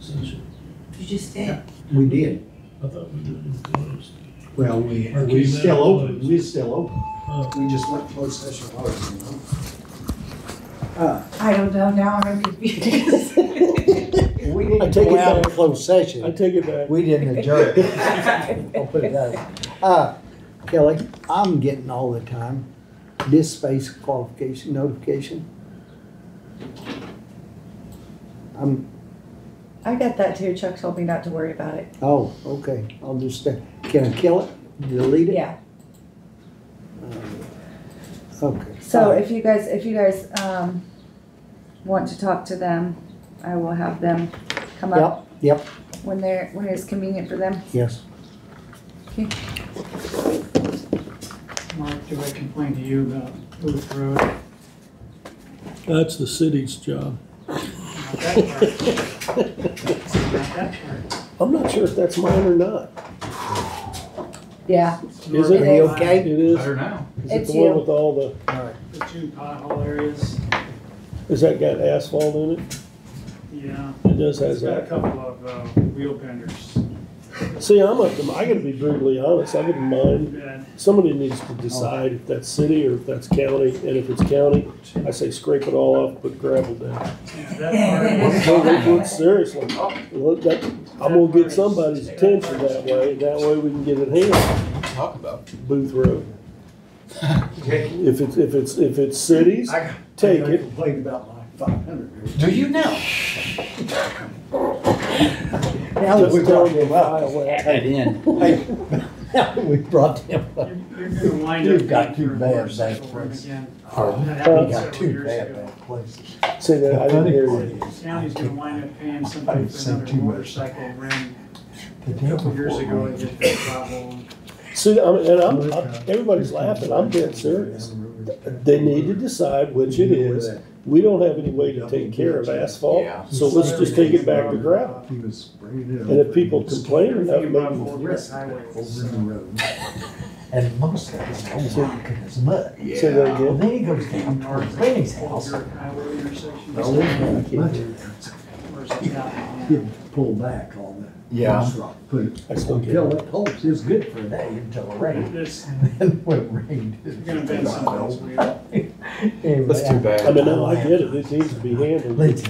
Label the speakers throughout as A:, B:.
A: session.
B: You just did.
C: We did.
A: I thought we did it closed.
C: Well, we
A: Okay,
C: still
A: now
C: open.
A: closed.
C: We're still open.
A: Oh.
C: We just went closed session closed, you know?
B: I don't know, now I'm confused.
C: We didn't
D: I take
C: go
D: it
C: out of
D: back.
C: closed session.
A: I take it back.
C: We didn't adjourn. I'll put it that way. Kelly, I'm getting all the time this space qualification notification.
B: I got that too. Chuck told me not to worry about it.
C: Oh, okay. I'll just, can I kill it? Delete it?
B: Yeah.
C: Okay.
B: So if you guys, want to talk to them, I will have them come up
C: Yep,
B: when it's convenient for them.
C: yes.
B: Okay.
E: Mark, did I complain to you about Booth Road?
A: That's the city's job.
E: Not that part. Not that part.
A: I'm not sure if that's mine or not.
B: Yeah.
A: Is it?
C: Are you okay?
A: It is.
F: Better now.
A: Is it
B: It's
A: the one
B: you.
A: with all the,
E: The two pothole areas,
A: has that got asphalt in it?
E: yeah.
A: It does have
E: It's got a
A: that.
E: couple of wheel benders.
A: See, I gotta be brutally honest, I wouldn't mind.
E: Bad.
A: Somebody needs to decide if that's city or if that's county, and if it's county, I say scrape it all off, put gravel down.
E: Yeah, that part is-
A: Seriously, well, I'm gonna get somebody's attention that way we can get it handled.
F: Talk about.
A: Booth Road. If it's cities, take it.
C: Complained about my 500.
F: Do you now?
C: Now that we
A: Just tell
C: brought
A: them
C: him up.
F: Add that in.
C: Hey, now that we brought him up.
E: You're gonna wind
C: You've
E: up
C: got
E: paying
C: two
E: for a
C: bad
E: motorcycle
C: bad
E: run
C: places.
E: again.
C: Pardon?
E: That
C: We
E: happened
C: got
E: several
C: two
E: years
C: bad
E: ago.
C: bad places.
A: Say that, I didn't hear you.
E: The county's gonna wind up paying somebody for
C: said
E: another
C: too much.
E: motorcycle ran.
C: The
E: A
C: day
E: couple years
C: before
E: ago,
C: we-
E: they did that problem.
A: See, everybody's laughing, I'm dead serious. They need to decide which it is. We don't have any way to take care of asphalt,
F: Yeah.
A: so let's just take it back to gravel.
C: He was bringing it
A: And if people complain enough,
E: Everything about
A: maybe,
E: Old West Highway is,
C: over the road. And most of it's no rock and it's mud.
A: say that
C: Well,
A: again.
C: then he goes down towards Benny's house.
E: Old Highway intersection.
C: No, not much.
E: Where's it at?
C: He'd pull back all the.
F: Yeah.
C: rock, put it,
A: I still get
C: fill
A: it.
C: it, hopes it's good for a day until it rained.
E: This,
C: And then when it rained.
E: you're gonna bend somebody's wheel.
F: That's too bad.
A: I mean, no, I get it, it needs to be handled.
C: Lindsay.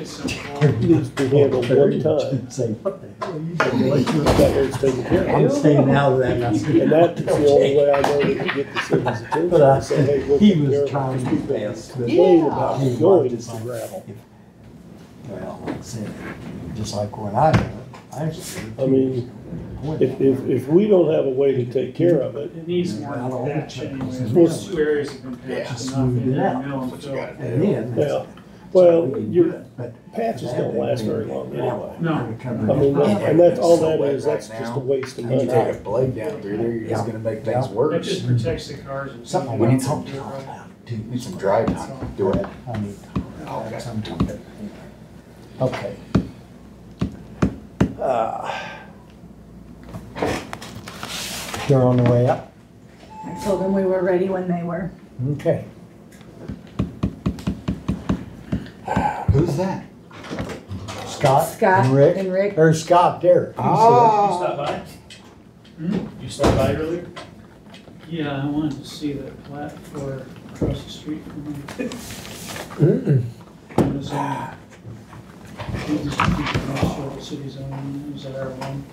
E: It's some
A: It needs to be handled one time.
C: Say, what the hell are you
A: That
C: doing?
A: way it's taken care
C: I'm
A: of.
C: staying out of that. And I said,
A: And that's the only way I know to get the city's attention.
C: But I
A: to say, hey, we'll
C: he
A: take
C: was
A: care of it,
C: trying
A: because
C: to
A: people
C: pass.
A: complain about
C: He
A: going
C: was
A: to
C: like,
A: gravel.
C: Well, like I said, just like when I did it, I actually.
A: I mean, If we don't have a way to take care of it,
E: It needs more patch anyways.
C: Yeah.
E: Those two areas have been
F: Yeah,
E: patched enough
C: smooth
E: in
C: it
E: that
C: out.
E: mill and
F: What you
E: fill.
F: gotta
C: And
F: do.
C: then.
A: yeah, well,
C: we can
A: your
C: do it, but
A: patches don't last very long anyway.
E: No.
A: I mean, and that's all that is, that's just a waste of
F: You
A: money.
F: take a blade down through there, you're just gonna make things
E: That
F: worse.
E: just protects the cars. and
C: Something
F: We
C: we
F: need
C: need
F: some-
C: to talk about too.
F: Need some dry time. Do it.
C: I mean,
F: Okay.
C: sometime. Okay. They're on the way up?
B: I told them we were ready when they were.
C: Okay.
F: Who's that?
C: Scott
B: Scott
C: and Rick?
B: and Rick.
C: Or Scott there.
F: Ah.
A: You stopped by? You stopped by earlier?
E: Yeah, I wanted to see that plat for across the street from me. It was, it was the city's own, is that our one?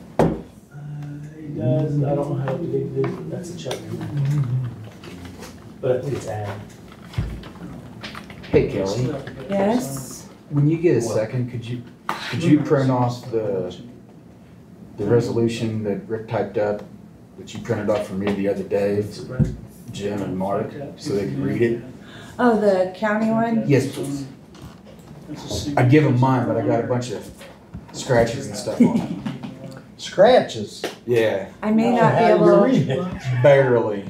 G: He does, I don't know how big it is, but that's a chunk. But I think it's ag.
F: Hey Kelly,
B: Yes.
F: when you get a second, could you print off the resolution that Rick typed up, which you printed off for me the other day, for Jim and Mark, so they could read it?
B: Oh, the county one?
F: Yes, please. I'd give them mine, but I got a bunch of scratches and stuff on it.
C: Scratches.
F: Yeah,
B: I may
C: Oh,
B: not be
C: how do you
B: able,
C: read it?
F: barely.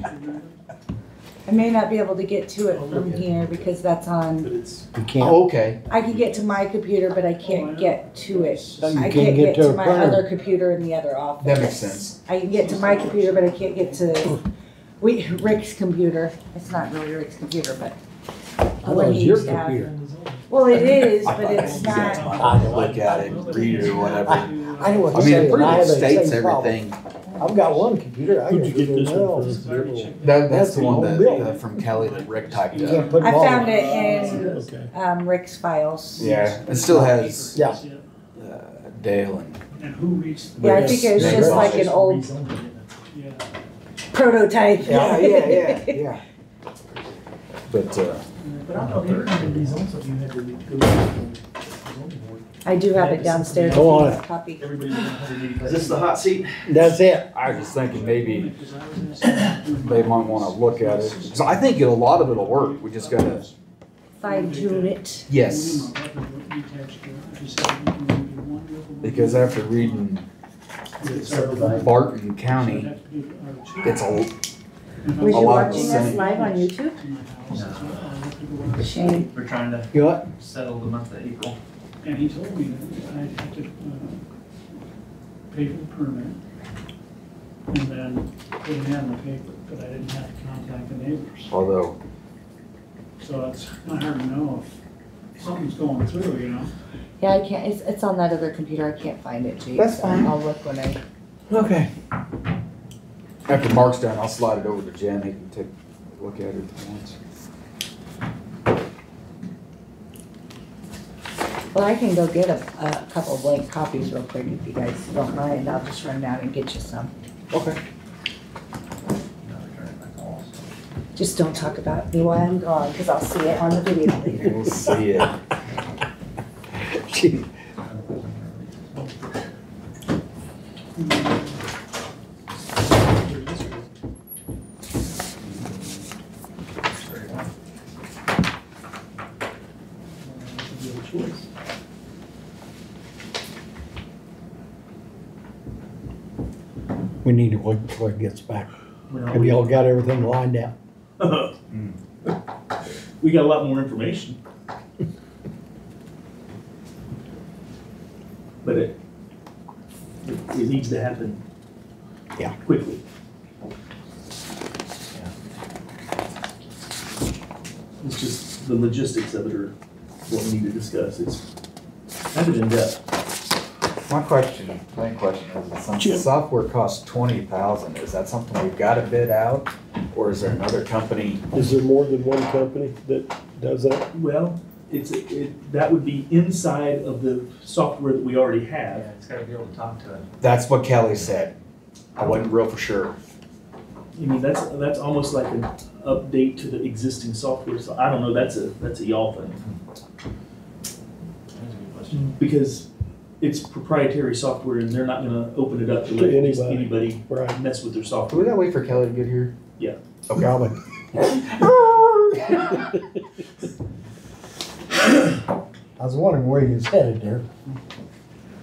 B: I may not be able to get to it from here because that's
G: But
B: on,
G: it's,
C: You can't.
F: Oh, okay.
B: I can get to my computer, but I can't get to it.
C: Oh, you
B: I
C: can't
B: can't
C: get
B: get
C: to
B: to
C: a
B: my
C: printer.
B: other computer in the other office.
F: That makes sense.
B: I can get to my computer, but I can't get to Rick's computer. It's not really Rick's computer, but
C: thought
B: when
C: it was
B: he
C: your
B: used to have.
C: computer.
B: Well, it is,
F: I
B: but
F: thought
B: it's
F: you guys
B: not.
F: might look at it, read it or whatever.
C: I know what
F: I
C: you're
F: mean, it
C: saying.
F: pretty
C: I
F: much
C: have the
F: states
C: same problem.
F: everything.
C: I've got one computer, I
A: Who'd
C: can
A: you get
C: do
A: this
C: it
A: one
C: else.
A: from?
F: That's the one
C: Bill.
F: from Kelly that Rick typed
C: You can't
F: up.
C: put
B: I
C: them all.
B: found it in
A: Okay.
B: Rick's files.
F: Yeah, it still has
C: Yeah.
F: Dale
E: And who reads?
B: Yeah, I think it was just like an old
E: Yeah.
B: prototype.
C: Yeah.
F: but
G: But I thought every time these on something, you had to go to the zoning board.
B: I do have it downstairs.
C: Go on.
B: A copy.
G: Everybody's in 180.
D: Is this the hot seat?
C: That's it.
F: I was just thinking maybe they might want to look at it. So I think a lot of it'll work. We just gotta.
B: Fine tune it.
F: Yes, because after reading Barton County, it's a
B: Was
F: A
B: you
F: lot of
B: watching
F: the
B: us
F: same.
B: live on YouTube? Shame.
D: We're trying to
C: You what?
D: settle the month of April.
E: And he told me that I had to, pay for the permit and then put it in the paper, but I didn't have to contact the neighbors.
F: although
E: So it's not hard to know if something's going through, you know?
B: Yeah, I can't, it's on that other computer. I can't find it, Jake.
C: That's fine.
B: I'll look when I.
C: Okay.
F: after Mark's done, I'll slide it over to Jen. He can take a look at it once.
B: Well, I can go get a couple blank copies real quick if you guys don't mind. I'll just run down and get you some.
F: Okay.
B: Just don't talk about me while I'm gone, because I'll see it on the video later.
F: We'll see it.
C: Gee, we need to wait until it gets back. Have y'all got everything lined out?
G: We got a lot more information. But it needs to happen.
C: Yeah.
G: Quickly. It's just the logistics of it are what we need to discuss. It's kind of in depth.
F: My main question is, since
A: Jim.
F: the software costs $20,000, is that something we've got to bid out, or is there another company?
A: Is there more than one company that does that?
G: Well, that would be inside of the software that we already have.
D: It's gotta be able to talk to it.
F: That's what Kelly said. I wasn't real for sure.
G: I mean, that's almost like an update to the existing software, so I don't know, that's a y'all thing.
D: That's a good question.
G: Because it's proprietary software and they're not gonna open it up to
A: To
G: let just
A: anybody.
G: anybody
A: Right.
G: mess with their
F: Do we
G: software.
F: gotta wait for Kelly to get here?
G: Yeah.
F: Okay.
C: Probably. I was wondering where you was headed there.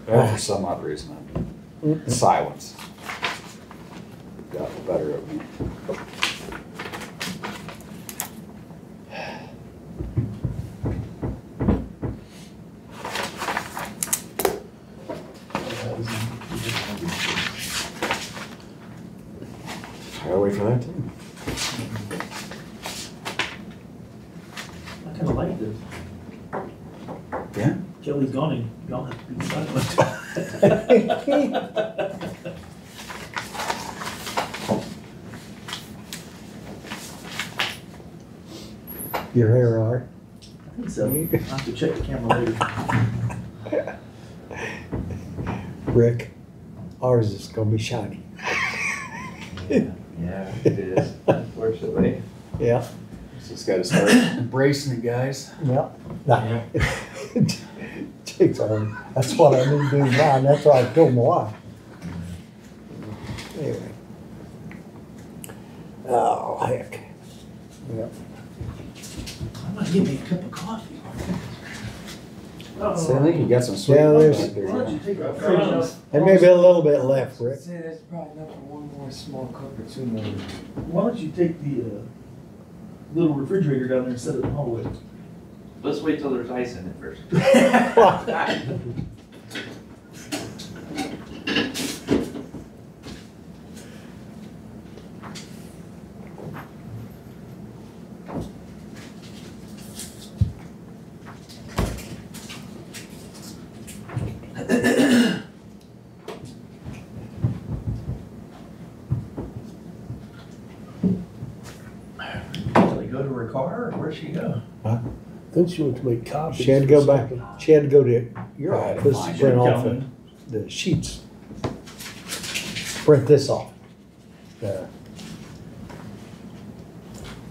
F: Well, for some odd reason, silence got the better of me. I gotta wait for that too.
G: I kinda like this.
F: Yeah?
G: Kelly's gone and y'all have to be silent.
C: Your hair all right?
G: I think so. I'll have to check the camera later.
C: Rick, ours is gonna be shiny.
D: Yeah, it is, unfortunately.
C: Yeah,
F: Just gotta start embracing it, guys.
C: yeah. Nah. Jake's on, that's what I need to do now, and that's what I told my wife. Anyway. Oh, heck. Yep.
G: I'm gonna get me a cup of coffee.
F: So I think you got some sweet
C: Yeah,
F: ones
C: there's-
F: back there.
G: Why don't you take a fresh?
C: There may be a little bit left, Rick.
D: Say that's probably enough for one more small cup or two more.
G: Why don't you take the little refrigerator down there and set it in the hallway?
D: Let's wait till there's ice in it first. Did we go to her car, or where'd she go?
A: Then she went to make copies.
C: She had to go back, she had to go to your
F: Right,
C: office
F: fine.
C: to print off
G: Calvin.
C: the sheets. Print this off. The-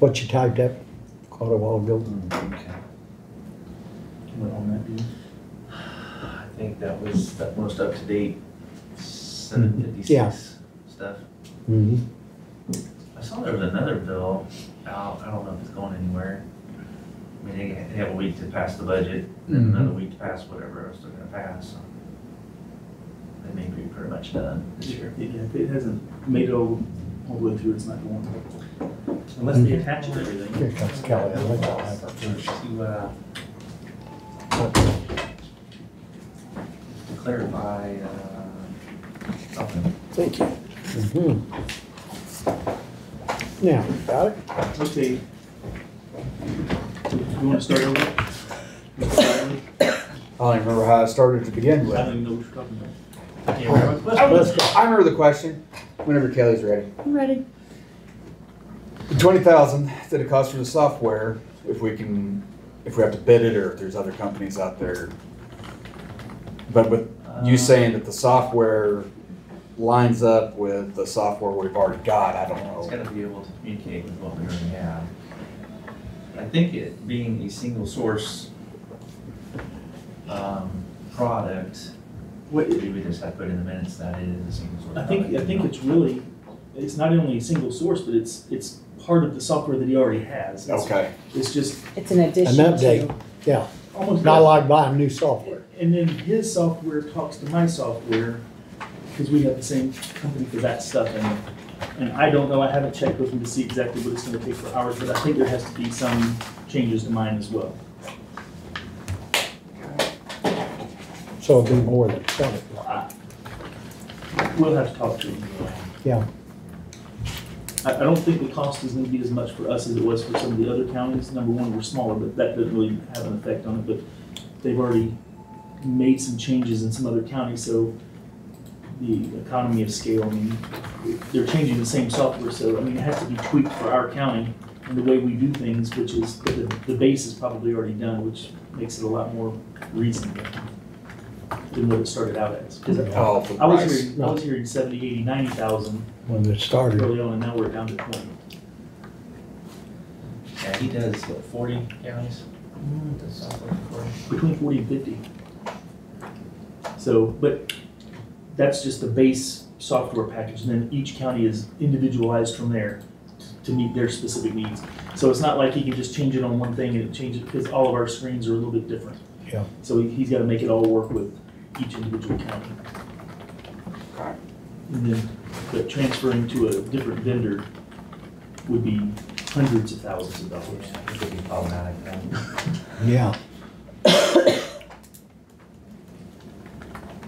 C: What you typed up quite a while ago.
D: Okay.
G: What on that deal?
D: I think that was the most up-to-date
C: Yeah.
D: 756 stuff.
C: Mm-hmm.
D: I saw there was another bill out, I don't know if it's going anywhere. I mean, they have a week to pass the budget, and
C: Mhm.
D: another week to pass whatever else they're gonna pass. So they may be pretty much done this year.
G: Yeah, if it hasn't made it all the way through, it's not going. Unless they attach it to everything.
C: Here comes Kelly. I think I'll have her.
D: To clarify, something.
A: Thank you.
C: Mhm. Now, got it?
G: Okay. You wanna start over?
F: I don't even remember how I started to begin
G: I
F: with.
G: don't even know what you're talking about. I can't remember.
C: Let's go.
F: I remember the question, whenever Kelly's ready.
B: I'm ready.
F: The 20,000 that it costs for the software, if we have to bid it or if there's other companies out there. But with you saying that the software lines up with the software we've already got, I don't
D: It's
F: know.
D: gotta be able to communicate with what we already have. I think it being a single source, product,
G: What,
D: maybe we just have to put in the minutes that it is a single source.
G: I think
D: product.
G: it's really, it's not only a single source, but it's part of the software that he already has.
F: Okay,
G: It's just
B: It's an addition
C: An update.
B: to.
C: Yeah,
G: almost.
C: not like buying new software.
G: And then his software talks to my software, because we have the same company for that stuff, and I don't know, I haven't checked with him to see exactly what it's gonna take for ours, but I think there has to be some changes to mine as well.
C: So it'll be more than 20.
G: We'll have to talk to him.
C: Yeah,
G: I don't think the cost is gonna be as much for us as it was for some of the other counties. Number one, we're smaller, but that doesn't really have an effect on it, but they've already made some changes in some other counties, so the economy of scale, I mean, they're changing the same software, so, I mean, it has to be tweaked for our county and the way we do things, which is, but the base is probably already done, which makes it a lot more reasonable than what it started out as. 'Cause
F: oh, for the
G: I was
F: price.
G: hearing 70, 80, 90,000
C: when it started.
G: early on, and now we're down to 20.
D: Yeah, he does, what, 40 counties? Does software for 40?
G: Between 40 and 50. So, but that's just the base software package, and then each county is individualized from there to meet their specific needs. So it's not like he can just change it on one thing and it changes, because all of our screens are a little bit different.
C: Yeah.
G: So he's got to make it all work with each individual county.
F: Okay.
G: And then, but transferring to a different vendor would be hundreds of thousands of dollars.
D: Yeah, it could be problematic then.
C: Yeah.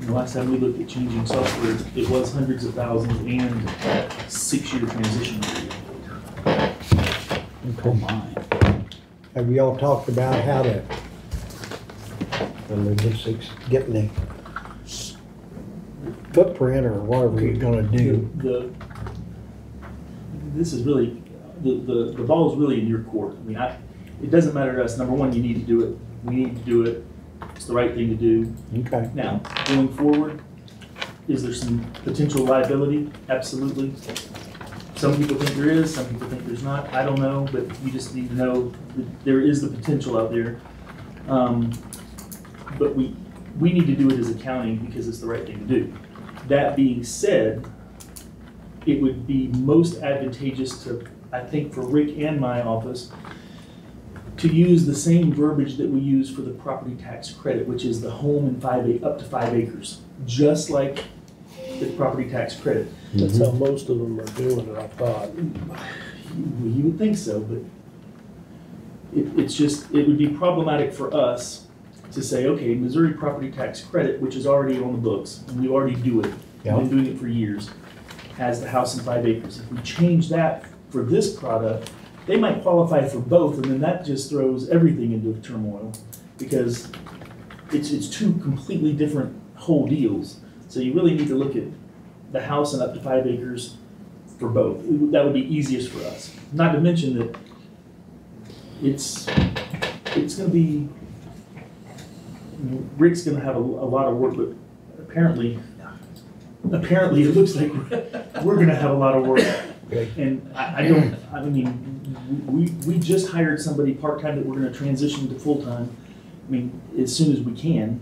G: The last time we looked at changing software, it was hundreds of thousands and a 6-year transition period.
C: Oh my. Have you all talked about how to, the logistics, getting the footprint or whatever you're gonna do?
G: This is really, the ball is really in your court. I mean, it doesn't matter to us. Number one, you need to do it. We need to do it. It's the right thing to do.
C: Okay.
G: Now, going forward, is there some potential liability? Absolutely. Some people think there is, some people think there's not. I don't know, but you just need to know that there is the potential out there. But we need to do it as a county because it's the right thing to do. That being said, it would be most advantageous to, I think, for Rick and my office, to use the same verbiage that we use for the property tax credit, which is the home in up to 5 acres, just like the property tax credit.
A: That's how most of them are doing it, I thought.
G: You would think so, but it's just, it would be problematic for us to say, okay, Missouri property tax credit, which is already on the books, and we already do it, we've been doing it for years, has the house in 5 acres. If we change that for this product, they might qualify for both, and then that just throws everything into turmoil, because it's two completely different whole deals. So you really need to look at the house and up to 5 acres for both. That would be easiest for us. Not to mention that it's gonna be, Rick's gonna have a lot of work, but apparently it looks like we're gonna have a lot of work.
C: Okay.
G: And I mean, we just hired somebody part-time that we're gonna transition to full-time, I mean, as soon as we can.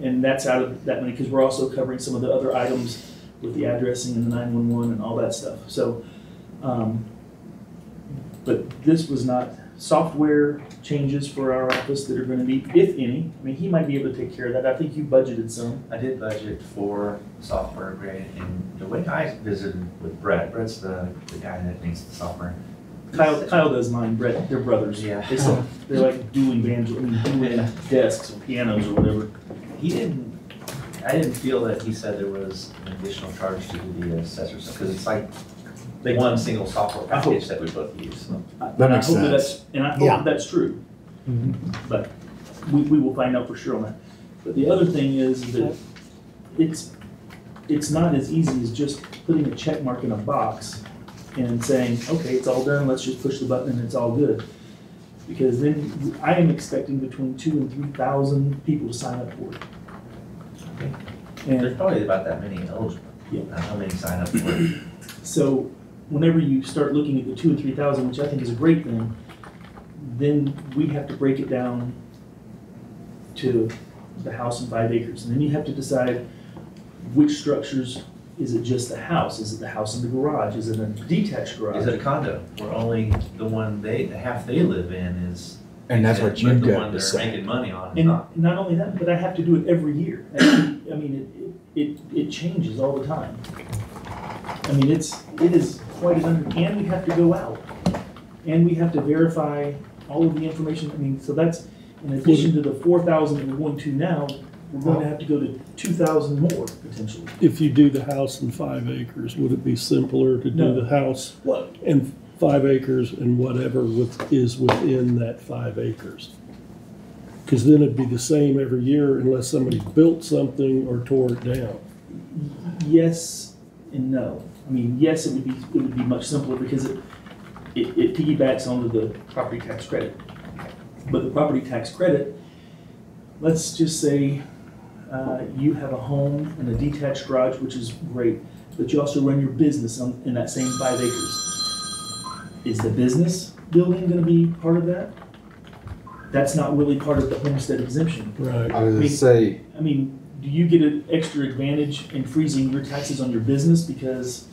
G: And that's out of that money, because we're also covering some of the other items with the addressing and the 911 and all that stuff. So, but this was not software changes for our office that are gonna be, if any. I mean, he might be able to take care of that. I think you budgeted some.
D: I did budget for software upgrade, and the way I visited with Brett's the guy that needs the software.
G: Kyle does mine, Brett, they're brothers.
D: Yeah.
G: They're like dueling dueling desks or pianos or whatever.
D: I didn't feel that he said there was an additional charge to do the assessors, because it's like one single software package that we both use.
F: That makes
G: And I hope
F: sense.
G: And I hope
C: Yeah.
G: that that's true,
C: Mhm.
G: but we will find out for sure on that. But the other thing is that it's not as easy as just putting a check mark in a box and saying, okay, it's all done, let's just push the button and it's all good. Because then I am expecting between 2,000 and 3,000 people to sign up for it.
D: There's
G: And
D: probably about that many eligible.
G: Yeah.
D: How many sign up for it?
G: so whenever you start looking at the 2,000 and 3,000, which I think is a great thing, then we have to break it down to the house and 5 acres. And then you have to decide which structures. Is it just the house? Is it the house and the garage? Is it a detached garage?
D: Is it a condo, where only the half they live in is.
F: And that's what you've
D: the
F: got
D: one
F: to
D: they're
F: say.
D: making money on is
G: And
D: not.
G: not only that, but I have to do it every year. I mean, it changes all the time. I mean, it is quite an and we have to go out. And we have to verify all of the information. I mean, so that's, in addition to the 4,000 that we're going to now, we're going to have to go to 2,000 more potentially.
A: If you do the house in 5 acres, would it be simpler to
G: No.
A: do the house
G: What?
A: and 5 acres and whatever is within that 5 acres? Because then it'd be the same every year unless somebody built something or tore it down.
G: Yes and no. I mean, yes, it would be much simpler because it piggybacks onto the property tax credit. But the property tax credit, let's just say you have a home and a detached garage, which is great, but you also run your business in that same 5 acres. Is the business building gonna be part of that? That's not really part of the homestead exemption.
A: Right.
F: I was gonna say,
G: I mean, do you get an extra advantage in freezing your taxes on your business because,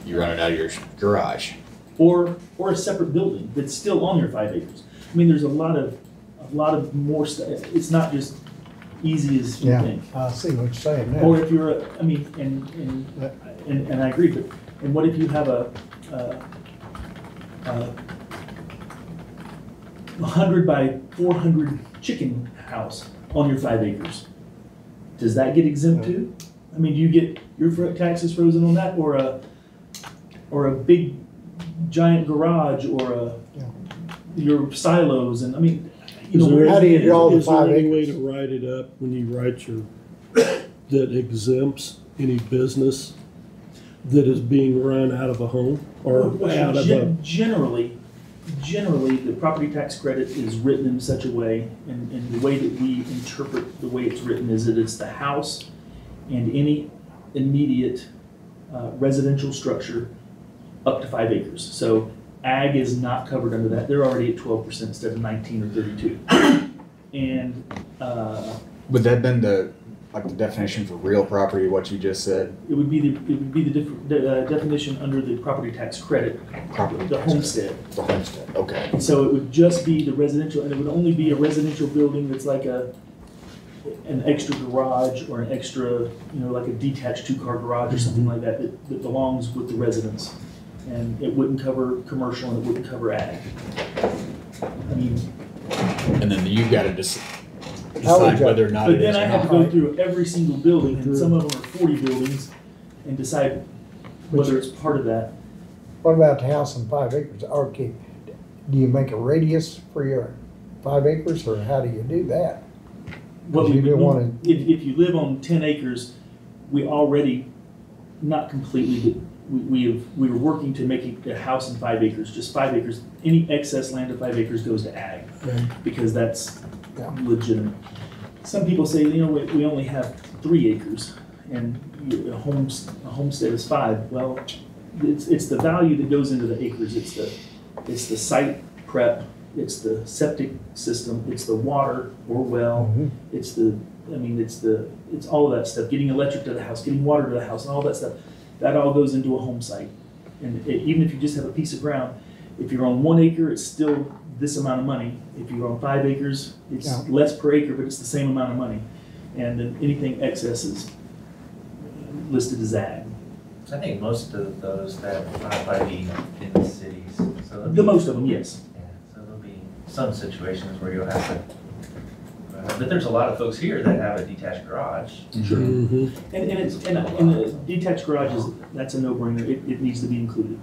F: you run it out of your garage.
G: or a separate building that's still on your 5 acres? I mean, there's a lot of more stuff. It's not just easy as you
C: Yeah,
G: think.
C: I see what you're saying
G: Or
C: now.
G: if you're, I mean, and I agree, but, and what if you have a 100 by 400 chicken house on your 5 acres? Does that get exempt too? I mean, do you get your taxes frozen on that, or a big giant garage, or your silos, and I mean, you know,
C: How do you draw the
A: Is there
C: 5
A: any way
C: acres?
A: to write it up when you write that exempts any business that is being run out of a home or out of a?
G: Generally, the property tax credit is written in such a way, and the way that we interpret the way it's written is that it's the house and any immediate residential structure up to 5 acres. So ag is not covered under that. They're already at 12% instead of 19 or 32. And
F: Would that been the definition for real property, what you just said?
G: it would be the definition under the property tax credit,
F: Property
G: the
F: tax
G: homestead.
F: The homestead, okay.
G: And so it would just be the residential, and it would only be a residential building that's like an extra garage or an extra, like a detached 2-car garage or something like that that belongs with the residence. And it wouldn't cover commercial and it wouldn't cover ag. I mean,
F: And then you gotta
C: How would
F: decide
C: you-
F: whether or not
G: but
F: it
G: then
F: is
G: I
F: or
G: have to
F: not.
G: go through every single building, and some of them are 40 buildings, and decide whether it's part of that.
C: What about the house in 5 acres? Okay, do you make a radius for your 5 acres, or how do you do that?
G: what we
C: You didn't
G: would,
C: wanna-
G: if you live on 10 acres, we already, not completely, but we were working to make it a house in 5 acres, just 5 acres. Any excess land of 5 acres goes to ag,
A: Right.
G: because that's
C: Yeah.
G: legitimate. Some people say, you know, we only have 3 acres, and a homestead is 5. Well, it's the value that goes into the acres. It's the site prep, it's the septic system, it's the water or well,
C: Mhm.
G: it's all of that stuff, getting electric to the house, getting water to the house, and all that stuff. That all goes into a home site. And even if you just have a piece of ground, if you're on 1 acre, it's still this amount of money. If you're on 5 acres, it's
C: Yeah.
G: less per acre, but it's the same amount of money. And then anything excess is listed as ag.
D: I think most of those that will probably be in the cities, so. there'll
G: The
D: be-
G: most of them, yes.
D: Yeah, so there'll be some situations where you'll have to, but there's a lot of folks here that have a detached garage.
A: Mhm.
G: And the detached garage that's a no-brainer. It needs to be included.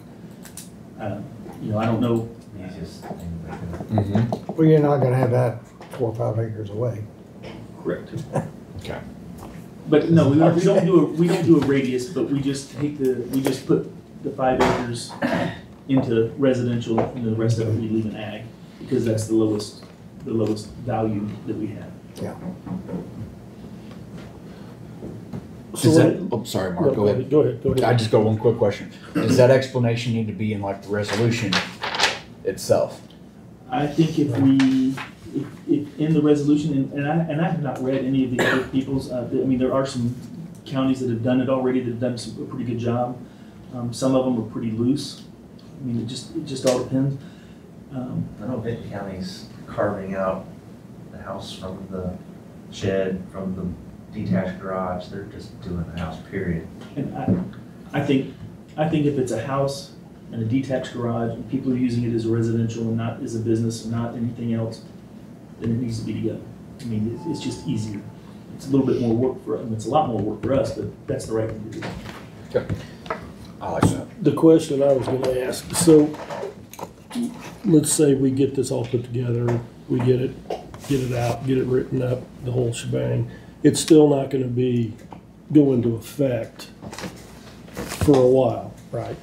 G: I don't know.
D: Easiest thing they can.
F: Mm-hmm.
C: Well, you're not gonna have that 4 or 5 acres away.
G: Correct.
F: Okay.
G: But no, we don't do a radius, but we just put the 5 acres into residential, and the rest of it we leave in ag, because that's the lowest value that we have.
C: Yeah.
F: Is that, oh, sorry, Mark, go ahead.
A: Go ahead.
F: I just got one quick question. Does that explanation need to be in like the resolution itself?
G: I think if in the resolution, and I have not read any of the other people's, there are some counties that have done it already, that have done a pretty good job. Some of them are pretty loose. It just all depends.
D: I know Benton County's carving out the house from the shed, from the detached garage. They're just doing the house, period.
G: And I think if it's a house and a detached garage, and people are using it as a residential and not as a business and not anything else, then it needs to be together. It's just easier. It's a little bit more work for, it's a lot more work for us, but that's the right thing to do.
F: Okay. I like that.
A: The question I was gonna ask, so let's say we get this all put together, we get it out, get it written up, the whole shebang. It's still not gonna go into effect for a while, right?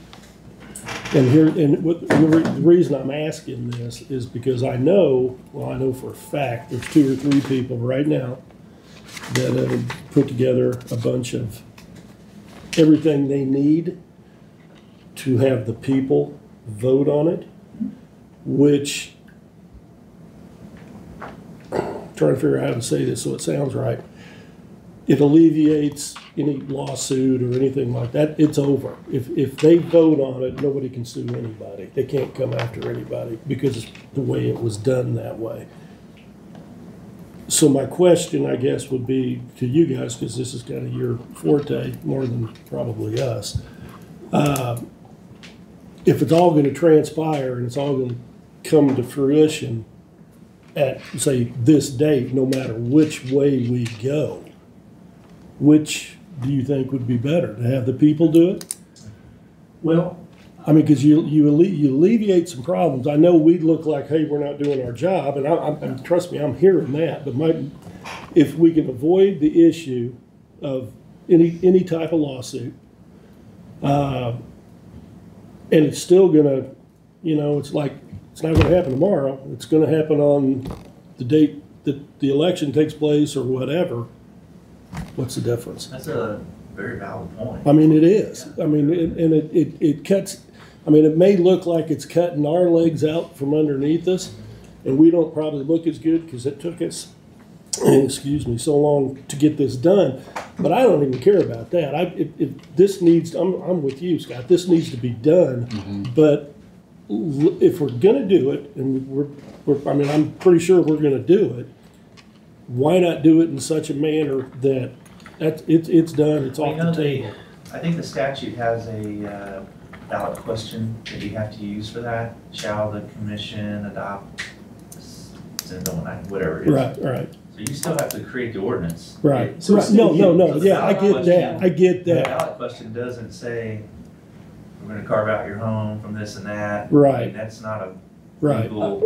A: The reason I'm asking this is because I know for a fact, there's 2 or 3 people right now that have put together a bunch of everything they need to have the people vote on it, which, trying to figure out how to say this so it sounds right, it alleviates any lawsuit or anything like that. It's over. If they vote on it, nobody can sue anybody. They can't come after anybody because it's the way it was done that way. So my question, I guess, would be to you guys, because this is kind of your forte more than probably us. If it's all going to transpire and it's all going to come to fruition at, say, this date, no matter which way we go, which do you think would be better? To have the people do it?
G: Well,
A: Because you alleviate some problems. I know we look like, hey, we're not doing our job, and trust me, I'm hearing that. But if we can avoid the issue of any type of lawsuit, and it's still gonna, it's like it's not gonna happen tomorrow. It's gonna happen on the date that the election takes place or whatever. What's the difference?
D: That's a very valid point.
A: It is. It cuts. It may look like it's cutting our legs out from underneath us, and we don't probably look as good because it took us, excuse me, so long to get this done. But I don't even care about that. This needs. I'm with you, Scott. This needs to be done.
F: Mm-hmm.
A: But if we're gonna do it, and I'm pretty sure we're gonna do it. Why not do it in such a manner that it's done, it's off the table?
D: I think the statute has a ballot question that you have to use for that. Shall the commission adopt, whatever it is.
A: Right.
D: So you still have to create the ordinance.
A: Right.
G: So
A: Right. No.
D: So the
A: Yeah, I
D: ballot
A: get that.
D: question-
A: I get
D: The
A: that.
D: ballot question doesn't say, we're gonna carve out your home from this and that.
A: Right.
D: That's not a
A: Right.
D: legal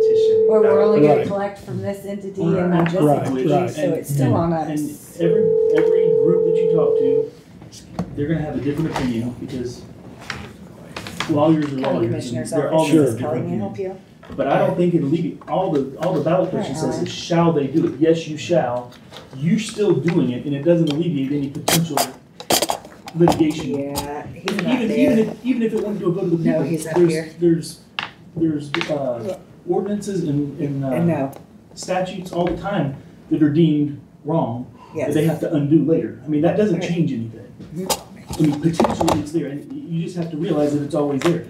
D: petition.
B: Or we're only gonna
A: Right.
B: collect from this entity
G: Right.
B: and then just
A: Right,
B: entity,
A: right.
B: so it's still on
G: And
B: us.
G: every group that you talk to, they're gonna have a different opinion because lawyers are
B: County
G: lawyers. and
B: Commissioner's
G: they're all
B: Office,
G: gonna
A: Sure.
G: have
B: Kelly,
G: different
B: may I
G: opinions.
B: help you?
G: But I don't think it'll leave, all the ballot question
B: Right,
G: says
B: Alan.
G: is, shall they do it? Yes, you shall. You're still doing it, and it doesn't alleviate any potential litigation.
B: Yeah, he's not
G: Even
B: there.
G: even if it went to a vote of the people.
B: No, he's up
G: there's-
B: here.
G: There's ordinances and
B: And no,
G: statutes all the time that are deemed wrong, that they
B: yes.
G: have to undo later. I mean, that doesn't
B: Right.
G: change anything. I mean, potentially it's there, and you just have to realize that it's always there.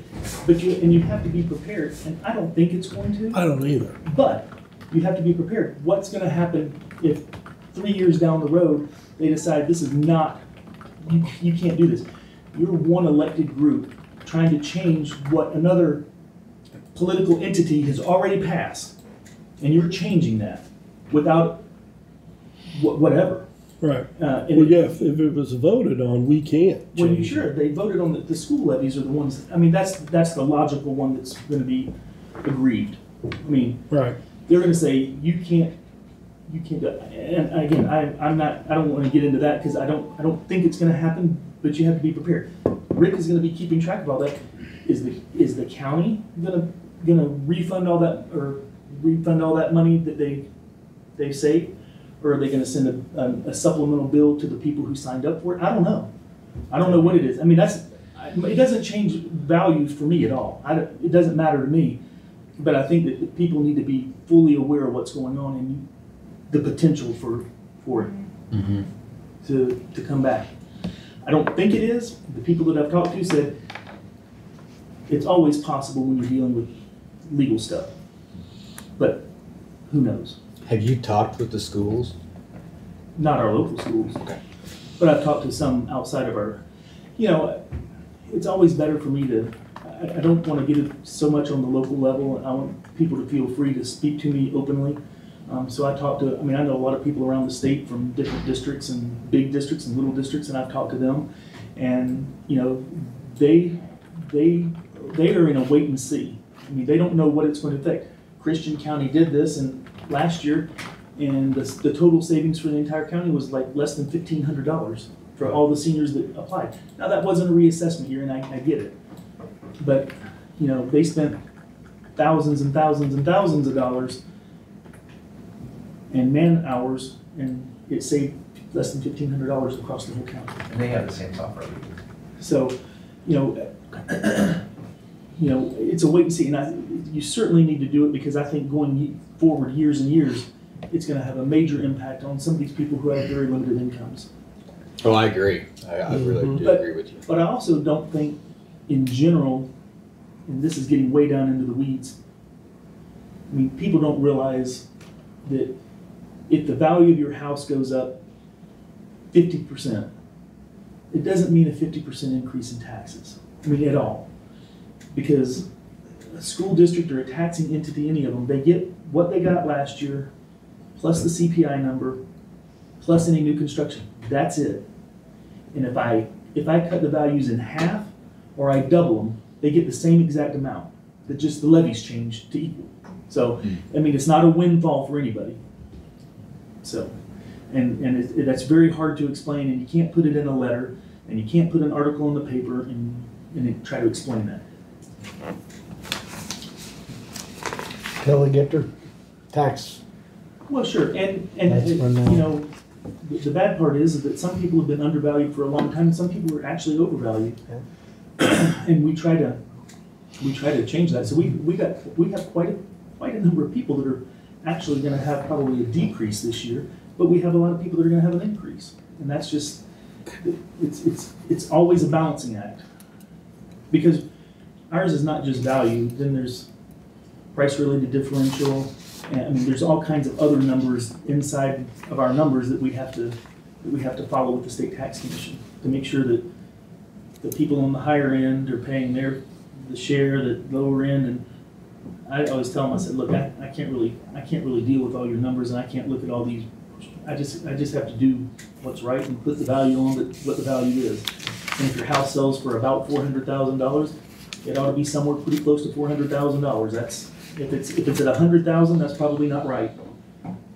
G: But you have to be prepared, and I don't think it's going to,
A: I don't either.
G: but you have to be prepared. What's gonna happen if 3 years down the road, they decide this is not, you can't do this? You're one elected group trying to change what another political entity has already passed, and you're changing that without whatever.
A: Right.
G: And
A: Well, yeah, if it was voted on, we can't
G: Well, you
A: change
G: sure,
A: it.
G: they voted on the school levies are the ones, I mean, that's the logical one that's gonna be aggrieved. I mean,
A: Right.
G: they're gonna say, you can't do it. And again, I don't wanna get into that, cause I don't think it's gonna happen, but you have to be prepared. Rick is gonna be keeping track of all that. Is the county gonna refund all that, or refund all that money that they saved? Or are they gonna send a supplemental bill to the people who signed up for it? I don't know. I don't know what it is. I mean, it doesn't change values for me at all. It doesn't matter to me. But I think that people need to be fully aware of what's going on and the potential for it to come back. I don't think it is. The people that I've talked to said it's always possible when you're dealing with legal stuff. But who knows?
H: Have you talked with the schools?
G: Not our local schools.
H: Okay.
G: But I've talked to some outside of our, it's always better for me to, I don't want to get it so much on the local level. I want people to feel free to speak to me openly. So I know a lot of people around the state from different districts and big districts and little districts, and I've talked to them. And, they are in a wait and see. I mean, they don't know what it's going to affect. Christian County did this last year, and the total savings for the entire county was like less than $1,500 for all the seniors that applied. Now, that wasn't a reassessment year, and I get it. But, they spent thousands and thousands and thousands of dollars and man hours, and it saved less than $1,500 across the whole county.
D: And they have the same software we do.
G: So, it's a wait and see, and you certainly need to do it because I think going forward years and years, it's gonna have a major impact on some of these people who have very limited incomes.
H: Oh, I agree. I really do
G: But-
H: agree with you.
G: But I also don't think, in general, and this is getting way down into the weeds, I mean, people don't realize that if the value of your house goes up 50%, it doesn't mean a 50% increase in taxes. I mean, at all. Because a school district or a taxing entity, any of them, they get what they got last year, plus the CPI number, plus any new construction. That's it. And if I cut the values in half, or I double them, they get the same exact amount. That just the levies change to equal. So, I mean, it's not a windfall for anybody. So, and that's very hard to explain, and you can't put it in a letter, and you can't put an article in the paper and try to explain that.
C: Till they get their tax.
G: Well, sure, and
C: That's when,
G: the bad part is that some people have been undervalued for a long time, and some people are actually overvalued. And we try to change that. So we have quite a number of people that are actually going to have probably a decrease this year, but we have a lot of people that are going to have an increase, and that's just it's always a balancing act because ours is not just value. Then there's price-related differential. And, I mean, there's all kinds of other numbers inside of our numbers that we have to follow with the state tax commission to make sure that the people on the higher end are paying the share, the lower end. And I always tell them, I said, look, I can't really deal with all your numbers, and I can't look at all these. I just have to do what's right and put the value on what the value is. And if your house sells for about $400,000, it ought to be somewhere pretty close to $400,000. If it's at 100,000, that's probably not right.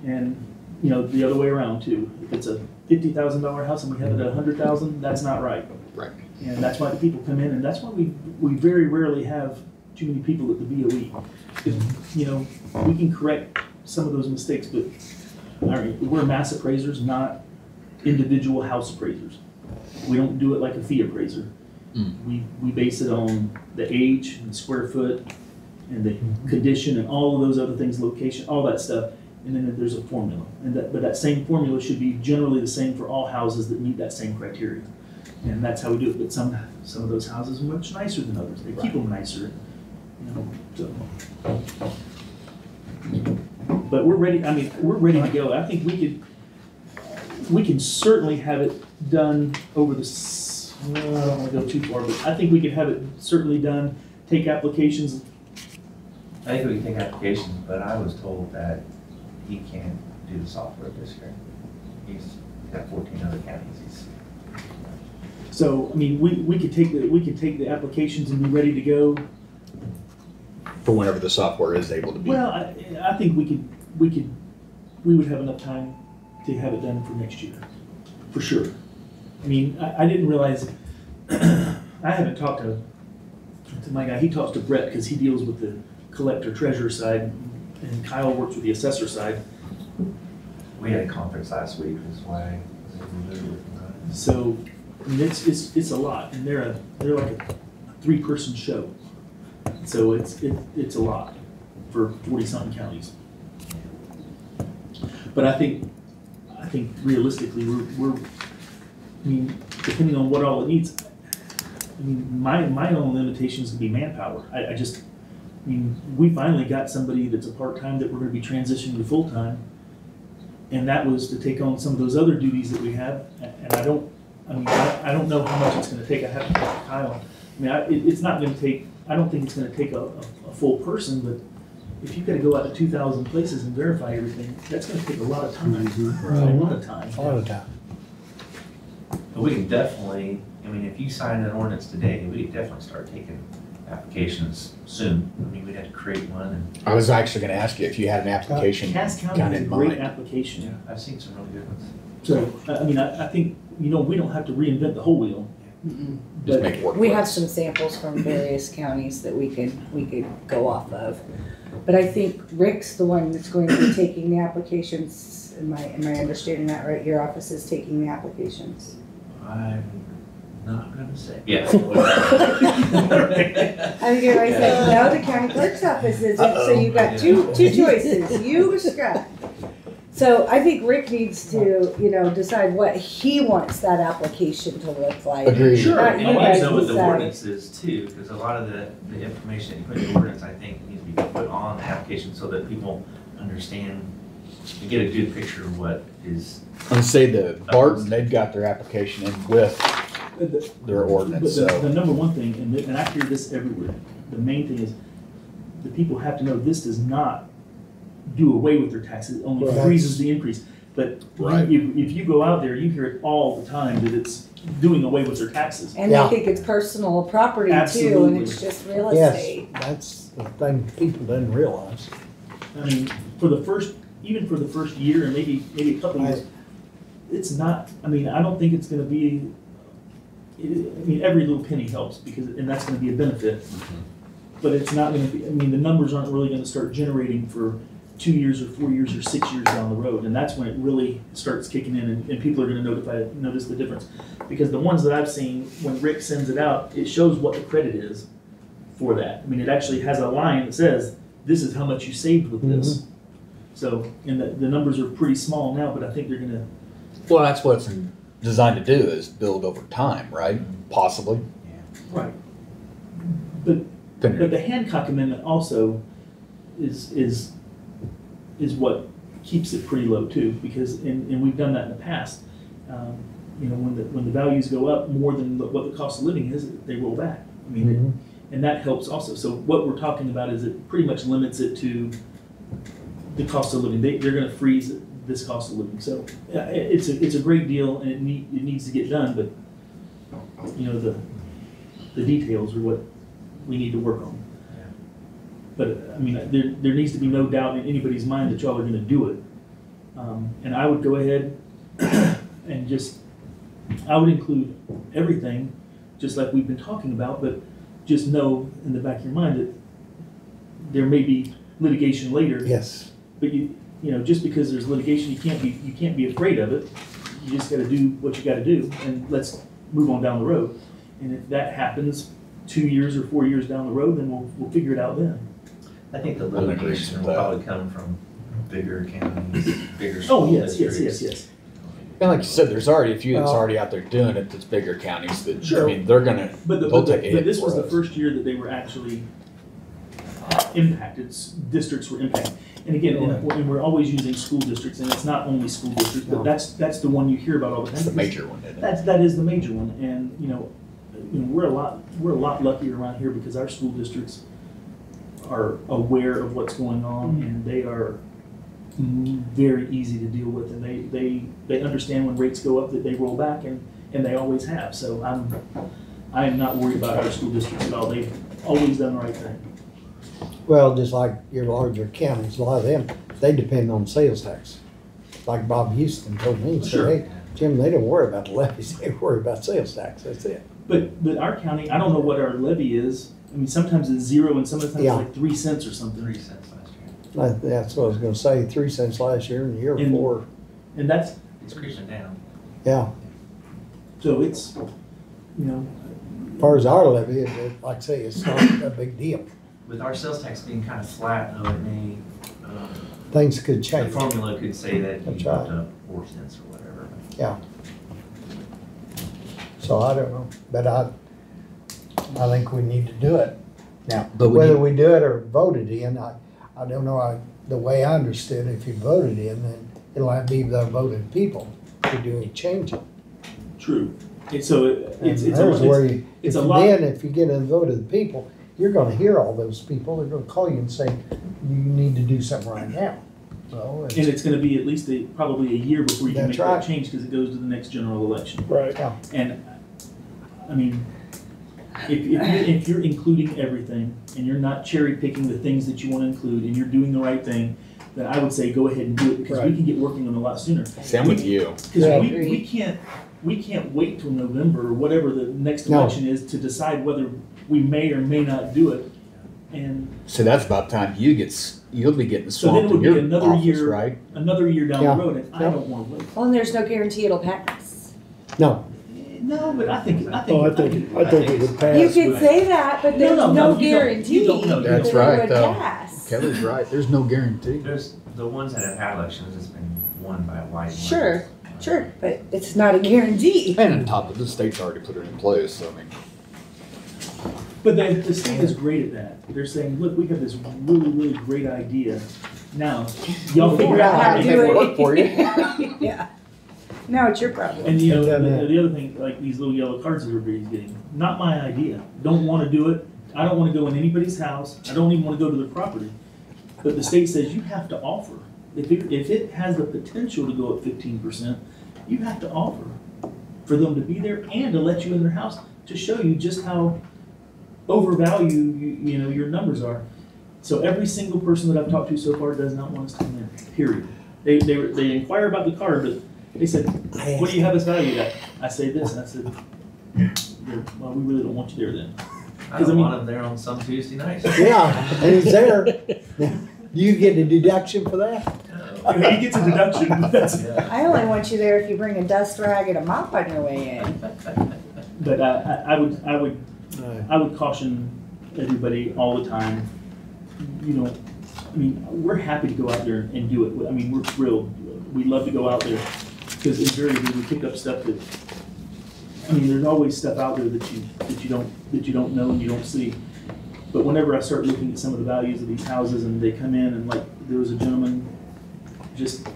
G: And, you know, the other way around too. If it's a $50,000 house and we have it at 100,000, that's not right.
H: Right.
G: And that's why the people come in, and that's why we very rarely have too many people at the BOE. If, you know, we can correct some of those mistakes, but we're mass appraisers, not individual house appraisers. We don't do it like a fee appraiser. We base it on the age and the square foot and the condition and all of those other things, location, all that stuff. And then there's a formula. But that same formula should be generally the same for all houses that meet that same criteria. And that's how we do it. But some of those houses are much nicer than others. They keep them nicer. You know, so. But we're ready. I mean, we're ready to go. I think we can certainly have it done over the. I don't want to go too far, but I think we could have it certainly done. Take applications.
D: I think we can take applications, but I was told that he can't do the software this year. He's got 14 other counties.
G: So I mean, we could take the applications and be ready to go.
H: For whenever the software is able to be.
G: Well, I think we would have enough time to have it done for next year, for sure. I mean, I didn't realize, I haven't talked to my guy. He talks to Brett because he deals with the collector treasurer side, and Kyle works with the assessor side.
D: We had a conference last week, that's why.
G: So I mean, it's a lot, and they're like a 3-person show. So it's a lot for 40-something counties. But I think realistically we're I mean, depending on what all it needs, I mean, my own limitations could be manpower. I mean, we finally got somebody that's a part-time that we're gonna be transitioning to full-time. And that was to take on some of those other duties that we have. And I don't know how much it's gonna take. I haven't talked to Kyle. I mean, it's not gonna take, I don't think it's gonna take a full person, but if you've gotta go out to 2,000 places and verify everything, that's gonna take a lot of time, a lot of time.
C: A lot of time.
D: But we can definitely, I mean, if you sign an ordinance today, we could definitely start taking applications soon. I mean, we'd have to create one and.
H: I was actually gonna ask you if you had an application
G: Cass
H: kind
G: County is
H: in
G: a great
H: mind.
G: application.
D: I've seen some really good ones.
G: So, I mean, I think, you know, we don't have to reinvent the whole wheel.
H: Just
G: But
H: make it work.
B: We
H: for
B: have
H: us.
B: some samples from various counties that we could go off of. But I think Rick's the one that's going to be taking the applications. Am I understanding that right? Your office is taking the applications?
D: I'm not gonna say. Yeah.
B: I think everybody said, no, the county clerk's office is it, so you've got two choices, you or Scott. So I think Rick needs to, you know, decide what he wants that application to look like.
H: Agreed.
G: Sure.
B: Not
D: And
B: you
D: you
B: guys
D: know what the
B: decide.
D: ordinance is too, because a lot of the information that you put in the ordinance, I think, needs to be put on the application so that people understand, and get a good picture of what is.
H: And say the Barton, they've got their application in with their ordinance,
G: But the
H: so.
G: number one thing, and I hear this everywhere, the main thing is, the people have to know this does not do away with their taxes, it only
C: Right.
G: freezes the increase. But
H: Right.
G: if you go out there, you hear it all the time that it's doing away with their taxes.
B: And
C: Yeah.
B: they think it's personal property too, and
G: Absolutely.
B: it's just real
C: Yes,
B: estate.
C: that's the thing people didn't realize.
G: I mean, even for the first year and maybe a couple years, it's not, I mean, I don't think it's gonna be, I mean, every little penny helps because, and that's gonna be a benefit. But it's not gonna be, I mean, the numbers aren't really gonna start generating for 2 years or 4 years or 6 years down the road. And that's when it really starts kicking in and people are gonna notice the difference. Because the ones that I've seen, when Rick sends it out, it shows what the credit is for that. I mean, it actually has a line that says, this is how much you saved with this. So, and the numbers are pretty small now, but I think they're gonna,
H: Well, that's what it's designed to do, is build over time, right? Possibly.
G: right. But the Hancock Amendment also is what keeps it pretty low too, because, and we've done that in the past. You know, when the values go up more than what the cost of living is, they roll back. I mean, and that helps also. So what we're talking about is it pretty much limits it to the cost of living. They're gonna freeze this cost of living. So it's a great deal and it needs to get done, but you know, the details are what we need to work on. But, I mean, there needs to be no doubt in anybody's mind that y'all are gonna do it. And I would go ahead and I would include everything, just like we've been talking about, but just know in the back of your mind that there may be litigation later.
C: Yes.
G: But you know, just because there's litigation, you can't be afraid of it. You just gotta do what you gotta do, and let's move on down the road. And if that happens 2 years or 4 years down the road, then we'll figure it out then.
D: I think the
H: I agree
D: litigation
H: with
D: will
H: that.
D: probably come from bigger counties, bigger
G: Oh,
D: school
G: yes,
D: districts.
H: And like you said, there's already a few that's
C: Well-
H: already out there doing it, that's bigger counties that, I
G: Sure.
H: mean, they're gonna,
G: But
H: they'll take a hit
G: this was
H: for
G: the
H: us.
G: first year that they were actually impacted, districts were impacted. And again, and we're always using school districts, and it's not only school districts, but that's the one you hear about all the time.
H: That's the
G: because
H: major one, isn't it?
G: that is the major one, and, we're a lot luckier around here because our school districts are aware of what's going on, and they are very easy to deal with, and they understand when rates go up that they roll back, and they always have. So I am not worried about our school districts at all. They've always done the right thing.
C: Well, just like your larger counties, a lot of them, they depend on sales tax. Like Bob Houston told me, he
G: Sure.
C: said, hey, Jim, they don't worry about the levies, they worry about sales tax, that's it.
G: But our county, I don't know what our levy is. I mean, sometimes it's 0, and sometimes it's
C: Yeah.
G: like 3 cents or something.
D: 3 cents last year.
C: That's what I was gonna say, 3 cents last year and the year
G: And-
C: before,
G: And that's,
D: It's creeping down.
C: yeah.
G: so it's,
C: As far as our levy, like I say, it's not a big deal.
D: With our sales tax being kind of flat, though, it may,
C: Things could
D: the
C: change,
D: formula could say that you
C: That's
D: bumped
C: right.
D: up 4 cents or whatever.
C: yeah. So I don't know, but I think we need to do it. Now,
H: But we
C: whether
H: need-
C: we do it or vote it in, I don't know, the way I understood, if you voted in, then it'll have to be the voted people to do any changing.
G: true. So it's
C: And there's where you,
G: it's
C: if
G: a lot.
C: then, if you get a vote of the people, you're gonna hear all those people, they're gonna call you and say, you need to do something right now. So,
G: And it's gonna be at least probably a year before you can
C: That's
G: make
C: right.
G: that change, because it goes to the next general election.
A: Right.
C: yeah,
G: And, I mean, if you're including everything, and you're not cherry picking the things that you wanna include, and you're doing the right thing, then I would say go ahead and do it, because we
A: Right.
G: can get working on it a lot sooner.
H: Same with you.
A: Yeah.
G: Because we can't wait till November, or whatever the next
C: No.
G: election is, to decide whether we may or may not do it. And
H: So that's about time you'll be getting
G: So then it
H: swamped
G: would
H: in
G: be
H: your
G: another
H: office,
G: year.
H: right?
G: another year down
C: Yeah.
G: the road, and I
C: Yeah.
G: don't wanna wait.
B: Well, and there's no guarantee it'll pass.
C: no,
G: No, but I think.
A: Oh, I think it would pass.
B: You could
A: with-
B: say that, but there's
G: No,
B: no
G: you don't.
B: guarantee
G: You don't know.
B: that
H: That's
B: it
H: right,
B: would
H: though.
B: pass.
H: Kelly's right, there's no guarantee.
D: There's the ones that have had elections, it's been won by a wide margin.
B: Sure, sure, but it's not a guarantee.
H: And on top of the state's already put it in place, so I mean.
G: But the state is great at that. They're saying, look, we have this really, really great idea. Now, y'all figure out how to
B: do
G: make it
B: it.
G: work for you.
B: Yeah. Now it's your problem.
G: And you know,
C: Done that.
G: the other thing, like these little yellow cards that everybody's getting, not my idea. Don't wanna do it. I don't wanna go in anybody's house. I don't even wanna go to their property. But the state says you have to offer. If it has the potential to go up 15%, you have to offer for them to be there and to let you in their house, to show you just how overvalued your numbers are. So every single person that I've talked to so far does not want us to come in, period. They inquire about the card, but they said, what do you have us valued at? I say this, and I said, well, we really don't want you there then.
D: I
G: 'Cause I
D: don't
G: mean-
D: want them there on some Tuesday nights.
C: yeah, and it's there. Do you get a deduction for that?
G: You know, he gets a deduction, but that's,
D: Yeah.
B: I only want you there if you bring a dust rag and a mop on your way in.
G: but I would caution everybody all the time, I mean, we're happy to go out there and do it. I mean, we're thrilled. We love to go out there, because invariably we pick up stuff that, I mean, there's always stuff out there that you don't know and you don't see. But whenever I start looking at some of the values of these houses, and they come in, and like, there was a gentleman just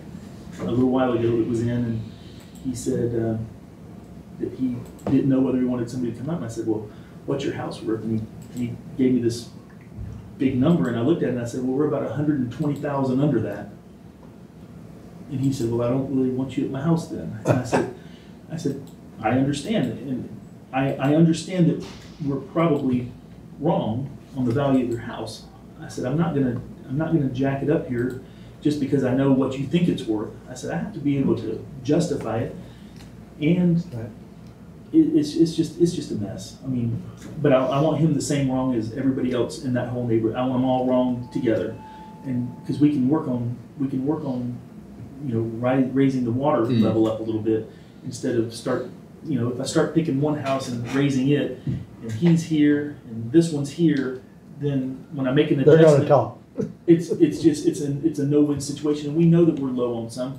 G: a little while ago that was in, and he said that he didn't know whether he wanted somebody to come out. And I said, well, what's your house worth? And he gave me this big number, and I looked at it and I said, well, we're about 120,000 under that. And he said, well, I don't really want you at my house then. And I said, I understand it, and I understand that we're probably wrong on the value of your house, I said, I'm not gonna jack it up here just because I know what you think it's worth. I said, I have to be able to justify it. And
C: Right.
G: it's just a mess. I mean, but I want him the same wrong as everybody else in that whole neighborhood. I want them all wrong together. And, cause we can work on, you know, raising the water level up a little bit instead of if I start picking one house and raising it, and he's here, and this one's here, then when I make an
C: They're
G: adjustment.
C: gonna talk.
G: It's a no-win situation, and we know that we're low on some,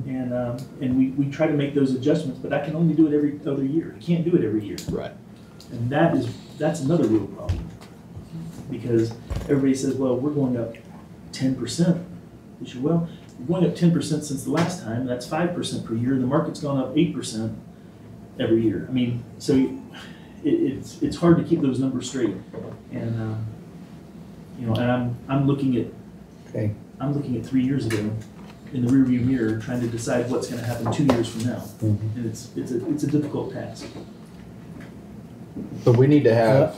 G: and we try to make those adjustments, but I can only do it every other year. I can't do it every year.
H: Right.
G: And that's another real problem. Because everybody says, well, we're going up 10% this year. Well, we're going up 10% since the last time, that's 5% per year. The market's gone up 8% every year. I mean, so it's hard to keep those numbers straight. And and I'm looking at
C: Okay.
G: 3 years ago in the rearview mirror, trying to decide what's going to happen 2 years from now, and it's a difficult task.
H: But we need to have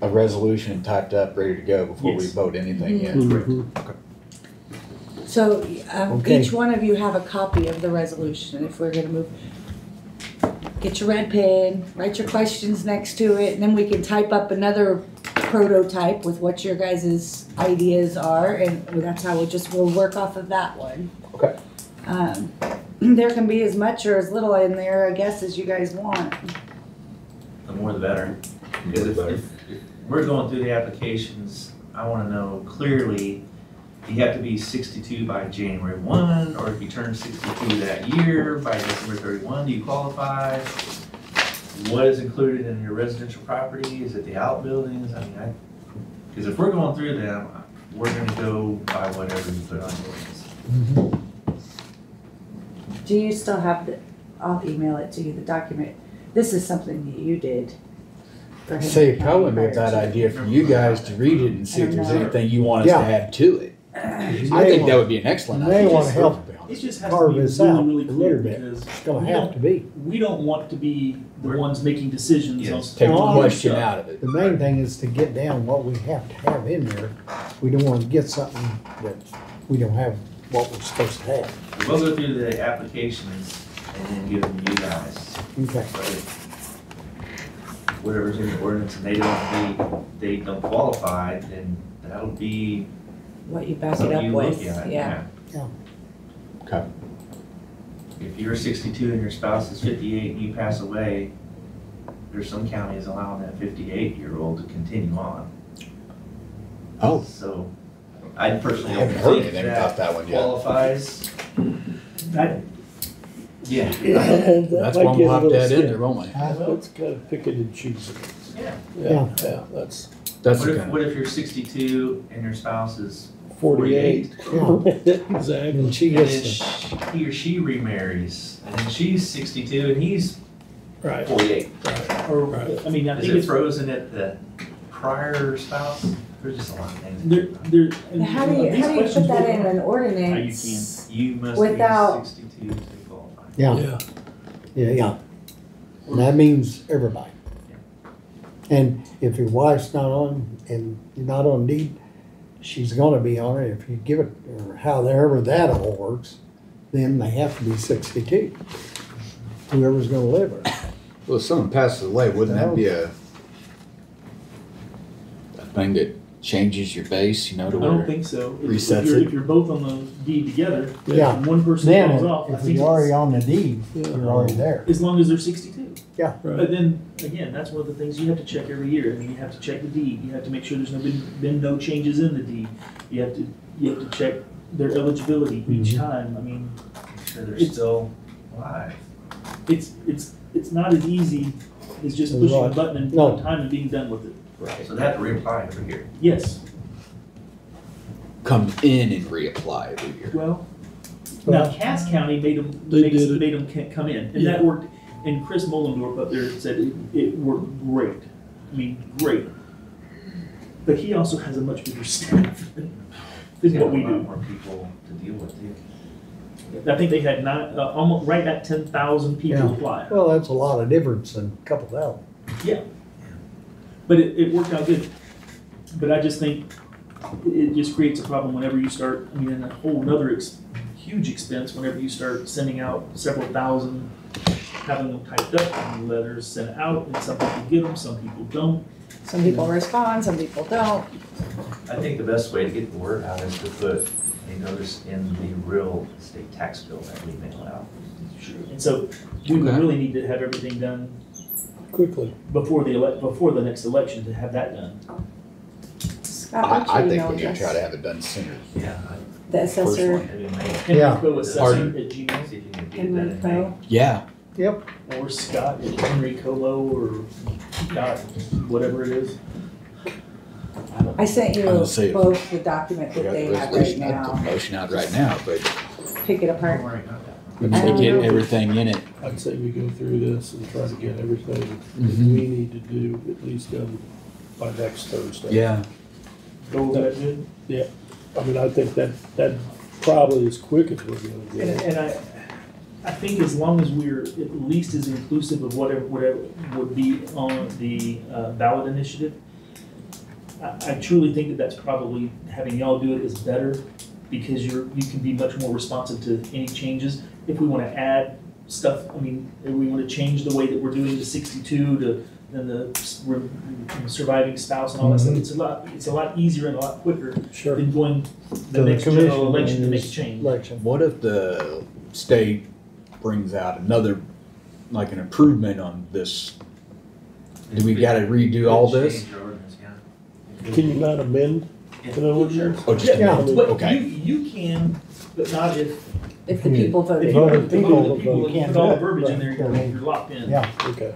H: a resolution typed up, ready to go before we
G: Yes.
H: vote anything yet.
B: So,
C: Okay.
B: each one of you have a copy of the resolution, if we're gonna move. Get your red pen, write your questions next to it, and then we can type up another prototype with what your guys' ideas are, and that's how we'll work off of that one.
H: Okay.
B: There can be as much or as little in there, I guess, as you guys want.
D: The more the better. Because if we're going through the applications, I wanna know clearly, you have to be 62 by January 1, or if you turn 62 that year by December 31, do you qualify? What is included in your residential property? Is it the outbuildings? I mean, because if we're going through them, we're gonna go by whatever you put on yours.
B: Do you still have I'll email it to you, the document. This is something that you did. for him.
H: Say, it'd probably be a bad idea for you guys to read it and see if there's anything you want us to
C: Yeah.
H: add to it. I think that would be an excellent
C: You may
H: idea.
C: wanna help
G: It just has
C: carve
G: to be
C: this
G: really,
C: out
G: really
C: a
G: clear
C: little bit.
G: because
C: It's gonna
G: we
C: have
G: don't-
C: to be.
G: we don't want to be the ones making decisions on.
D: Yes.
H: Take the
C: No,
H: question
G: stuff.
H: out of it.
C: The main thing is to get down what we have to have in there. We don't wanna get something that we don't have what we're supposed to have.
D: We'll go through the applications and then give them to you guys.
C: Okay.
D: But if whatever's in the ordinance and they don't qualify, then that'll be
B: What you back it
D: something
B: up
D: you look
B: with,
D: at,
B: yeah.
H: Okay.
D: If you're 62 and your spouse is 58 and you pass away, there's some counties allowing that 58-year-old to continue on.
H: Oh,
D: So I personally
H: I
D: don't
H: haven't heard
D: think
H: anything about that one yet.
D: qualifies.
G: That-
D: Yeah.
H: That's one we'll have to add in there, won't we?
A: That's kind of pick it and choose it.
D: Yeah.
A: Yeah, that's
H: That's
D: What
H: the
D: if,
H: kind
D: what if you're 62 and your spouse is
A: 48.
C: Yeah.
A: Exactly.
C: And she
D: and then
C: gets
D: he or she remarries, and then she's 62 and he's
A: Right.
D: 48.
G: Or,
A: Right.
G: I mean, I
D: Is
G: think
D: it
G: it's,
D: frozen at the prior spouse? There's just a lot of things.
G: and
B: How do you
G: these questions
B: put that
G: will-
B: in an ordinance?
D: You must
B: Without-
D: be 62 to qualify.
C: yeah,
A: Yeah.
C: yeah. And that means everybody. And if your wife's not on, and you're not on deed, she's gonna be on it. If you give it, or however that all works, then they have to be 62. Whoever's gonna live there.
H: Well, if someone passes away, wouldn't that be a thing that changes your base, to
G: I don't
H: where?
G: think so. If
H: Resets
G: you're-
H: it.
G: If you're both on the deed together,
C: Yeah.
G: and one person
C: Then,
G: falls off, I
C: if
G: think
C: you're already
G: it's,
C: on the deed,
A: Yeah.
C: you're already there.
G: as long as they're 62.
C: Yeah.
G: But
A: Right.
G: then, again, that's one of the things you have to check every year. I mean, you have to check the deed, you have to make sure there's been no changes in the deed. You have to check their eligibility each time. I mean,
D: Make sure they're
G: It's-
D: still alive.
G: it's not as easy as just
C: That's
G: pushing a
C: right.
G: button and
C: No.
G: one time and being done with it.
D: So they have to reapply every year.
G: Yes,
H: Come in and reapply every year.
G: well, now
C: Well-
G: Cass County made them,
A: They did it.
G: made them come in, and that
A: Yeah.
G: worked. And Chris Mullendorf up there said it worked great. I mean, great. But he also has a much bigger staff than what we
D: A lot
G: do.
D: more people to deal with, too.
G: I think they had almost right at 10,000 people
C: Yeah.
G: apply.
C: Well, that's a lot of difference in a couple thousand.
G: Yeah. But it worked out good. But I just think it just creates a problem whenever you start, I mean, and a whole nother huge expense whenever you start sending out several thousand, having them typed up, and letters sent out, and some people get them, some people don't.
B: Some people respond, some people don't.
D: I think the best way to get the word out is to put a notice in the real estate tax bill that we mail out.
G: And so we would really need to have everything done
A: Quickly.
G: before the next election to have that done.
B: Scott, what's
H: I
B: your
H: think
B: email
H: we need to
B: address?
H: try to have it done sooner.
D: Yeah.
B: The assessor,
G: Henry
C: Yeah.
G: Coe Assessor at Gmail,
D: See if you can get
B: Henry
D: that in May.
B: Coe.
H: Yeah.
C: Yep.
G: or Scott at Henry Colo, or Scott, whatever it is.
B: I sent you
H: I'm gonna say-
B: both the document
H: We
B: that
H: got
B: they
H: the
B: have right
H: resolution, I'd put the
B: now.
H: motion out right now, but
B: Pick it apart.
H: we need to get everything in it.
A: I'd say we go through this and try to get everything that
H: Mhm.
A: we need to do at least done by next Thursday.
H: Yeah.
G: Go over that good.
A: I mean, I think that probably is quick as we're gonna get it.
G: And I think as long as we're at least as inclusive of whatever would be on the ballot initiative, I truly think that that's probably, having y'all do it is better, because you can be much more responsive to any changes. If we want to add stuff, I mean, if we want to change the way that we're doing the 62 to then the surviving spouse and all that stuff, it's a lot easier and a lot quicker
A: Sure.
G: than going the
C: The
G: next
C: commission
G: general election to make a
C: is
G: change.
C: election.
H: What if the state brings out another, like an improvement on this? Do we gotta redo all this?
D: Change your ordinance, yeah.
A: Can you not amend an ordinance?
H: Oh, just a
C: Yeah.
H: minute,
G: But
H: okay.
G: you can, but not if
B: the people
G: If
B: voted.
G: you
C: Voted
G: put
C: people,
G: the people,
C: you
G: and
C: can't
G: put all the
C: do it.
G: verbiage in there,
C: Right.
G: you're locked in.
C: Yeah,
A: Okay.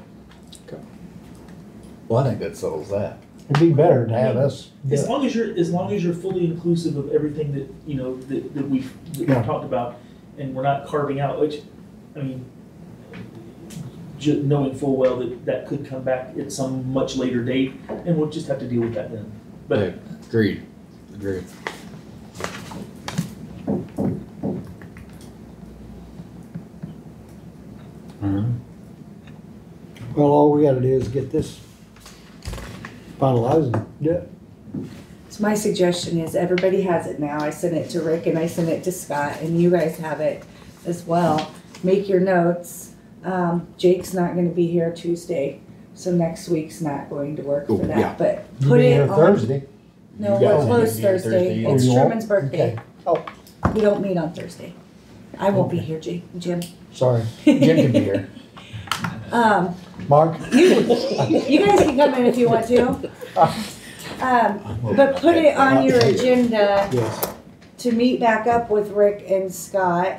H: Well, I think that settles that.
C: it'd be better to have us. do
G: As
C: it.
G: long as you're fully inclusive of everything that, you know, that we've
C: Yeah.
G: talked about, and we're not carving out, which, I mean, knowing full well that could come back at some much later date, and we'll just have to deal with that then. But
H: Yeah, agreed, agreed.
C: Well, all we gotta do is get this finalized and do it.
B: So my suggestion is, everybody has it now. I sent it to Rick and I sent it to Scott, and you guys have it as well. Make your notes. Jake's not gonna be here Tuesday, so next week's not going to work
H: Oh,
B: for
H: yeah.
B: that, but
C: You
B: put
C: be
B: it
C: here
B: on.
C: Thursday.
B: No,
H: You guys
B: we're
H: ain't
B: closed
H: gonna be here
B: Thursday.
H: Thursday
B: It's
C: either. You won't?
B: Sherman's birthday.
C: Okay.
B: We don't meet on Thursday. I won't be here, Jim.
C: Sorry.
H: Jim can be here.
C: Mark?
B: You guys can come in if you want to. But put it on your agenda
C: Yes.
B: to meet back up with Rick and Scott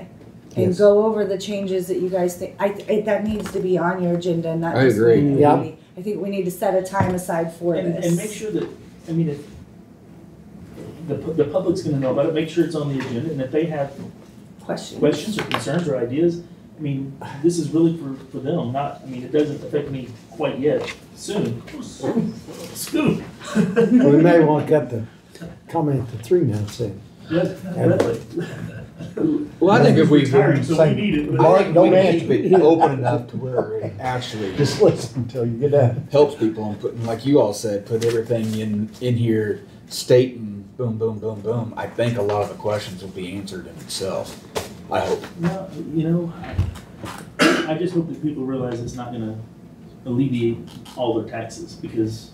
B: and
C: Yes.
B: go over the changes that you guys think. That needs to be on your agenda, not
H: I
B: just.
H: agree.
B: me.
C: Yeah.
B: I think we need to set a time aside for this.
G: and make sure that, I mean, if the public's gonna know about it, make sure it's on the agenda, and if they have
B: Questions.
G: questions or concerns or ideas, I mean, this is really for them, not, I mean, it doesn't affect me quite yet, soon. Scoop.
C: We may want to cut the comment to 3 minutes in.
G: Yeah, definitely.
H: Well, I think if we
G: Retiring, so we need it. but-
C: Mark,
H: I think
C: don't
H: we
C: answer.
H: keep it open enough to where it actually
C: Just listen until you get done.
H: helps people and putting, like you all said, put everything in here, stating boom, boom, boom, boom. I think a lot of the questions will be answered in itself. I hope.
G: No, you know, I just hope that people realize it's not gonna alleviate all their taxes, because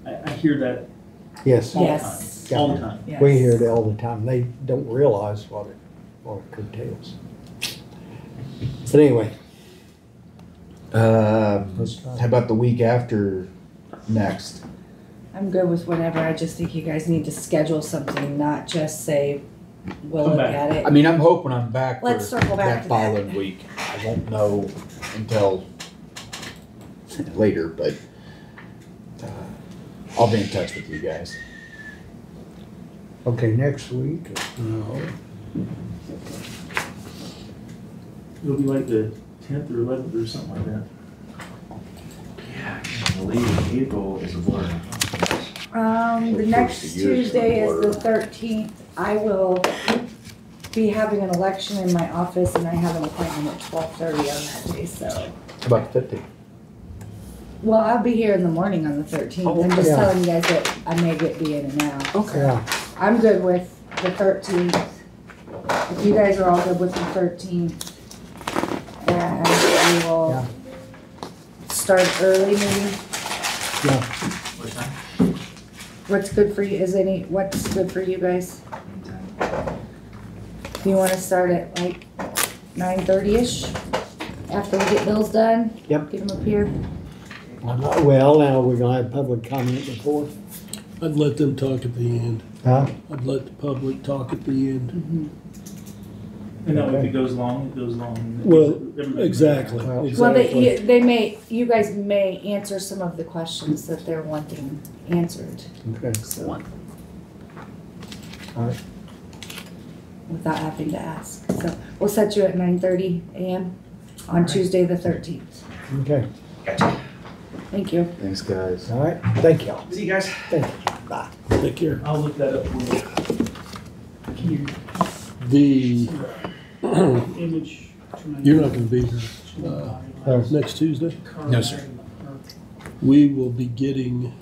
G: I hear that
C: Yes.
G: all the
B: Yes.
G: time, all the time.
B: Yes.
C: We hear it all the time. They don't realize what it curtails. But anyway, let's try.
H: How about the week after next?
B: I'm good with whatever. I just think you guys need to schedule something, not just say, we'll
G: Come
B: look
G: back.
B: at it.
H: I mean, I'm hoping I'm back for
B: Let's circle back
H: that
B: to that.
H: following week. I won't know until later, but I'll be in touch with you guys.
C: Okay, next week. No.
G: It'll be like the 10th or 11th or something like that.
D: Yeah, I believe April is a blur.
B: The next Tuesday is the 13th. I will be having an election in my office, and I have an appointment at 12:30 on that day, so.
H: How about the 15th?
B: Well, I'll be here in the morning on the 13th. I'm just
C: Yeah.
B: telling you guys that I may be in and out.
H: Okay.
C: Yeah,
B: I'm good with the 13th. If you guys are all good with the 13th, and we will
C: Yeah.
B: start early maybe.
C: yeah.
D: What time?
B: What's good for you, what's good for you guys?
D: Anytime.
B: Do you wanna start at like 9:30-ish? After we get bills done?
C: Yep.
B: Get them up here?
C: Well, now we're gonna have public comment before.
A: I'd let them talk at the end.
C: Huh?
A: I'd let the public talk at the end.
G: And that way if it goes long, it goes long.
A: Well,
G: Everybody-
A: exactly,
C: Well,
B: Well,
A: exactly.
B: you guys may answer some of the questions that they're wanting answered,
C: Okay.
B: so.
C: All right.
B: Without having to ask. So we'll set you at 9:30 a.m. on Tuesday, the 13th.
C: Okay.
D: Gotcha.
B: Thank you.
H: Thanks, guys.
C: All right. Thank y'all.
D: See you guys.
C: Thank you. Bye.
A: Take care.
G: I'll look that up for you. Can you
A: The,
E: Image.
A: you're not gonna be here, next Tuesday.
H: No, sir.
A: We will be getting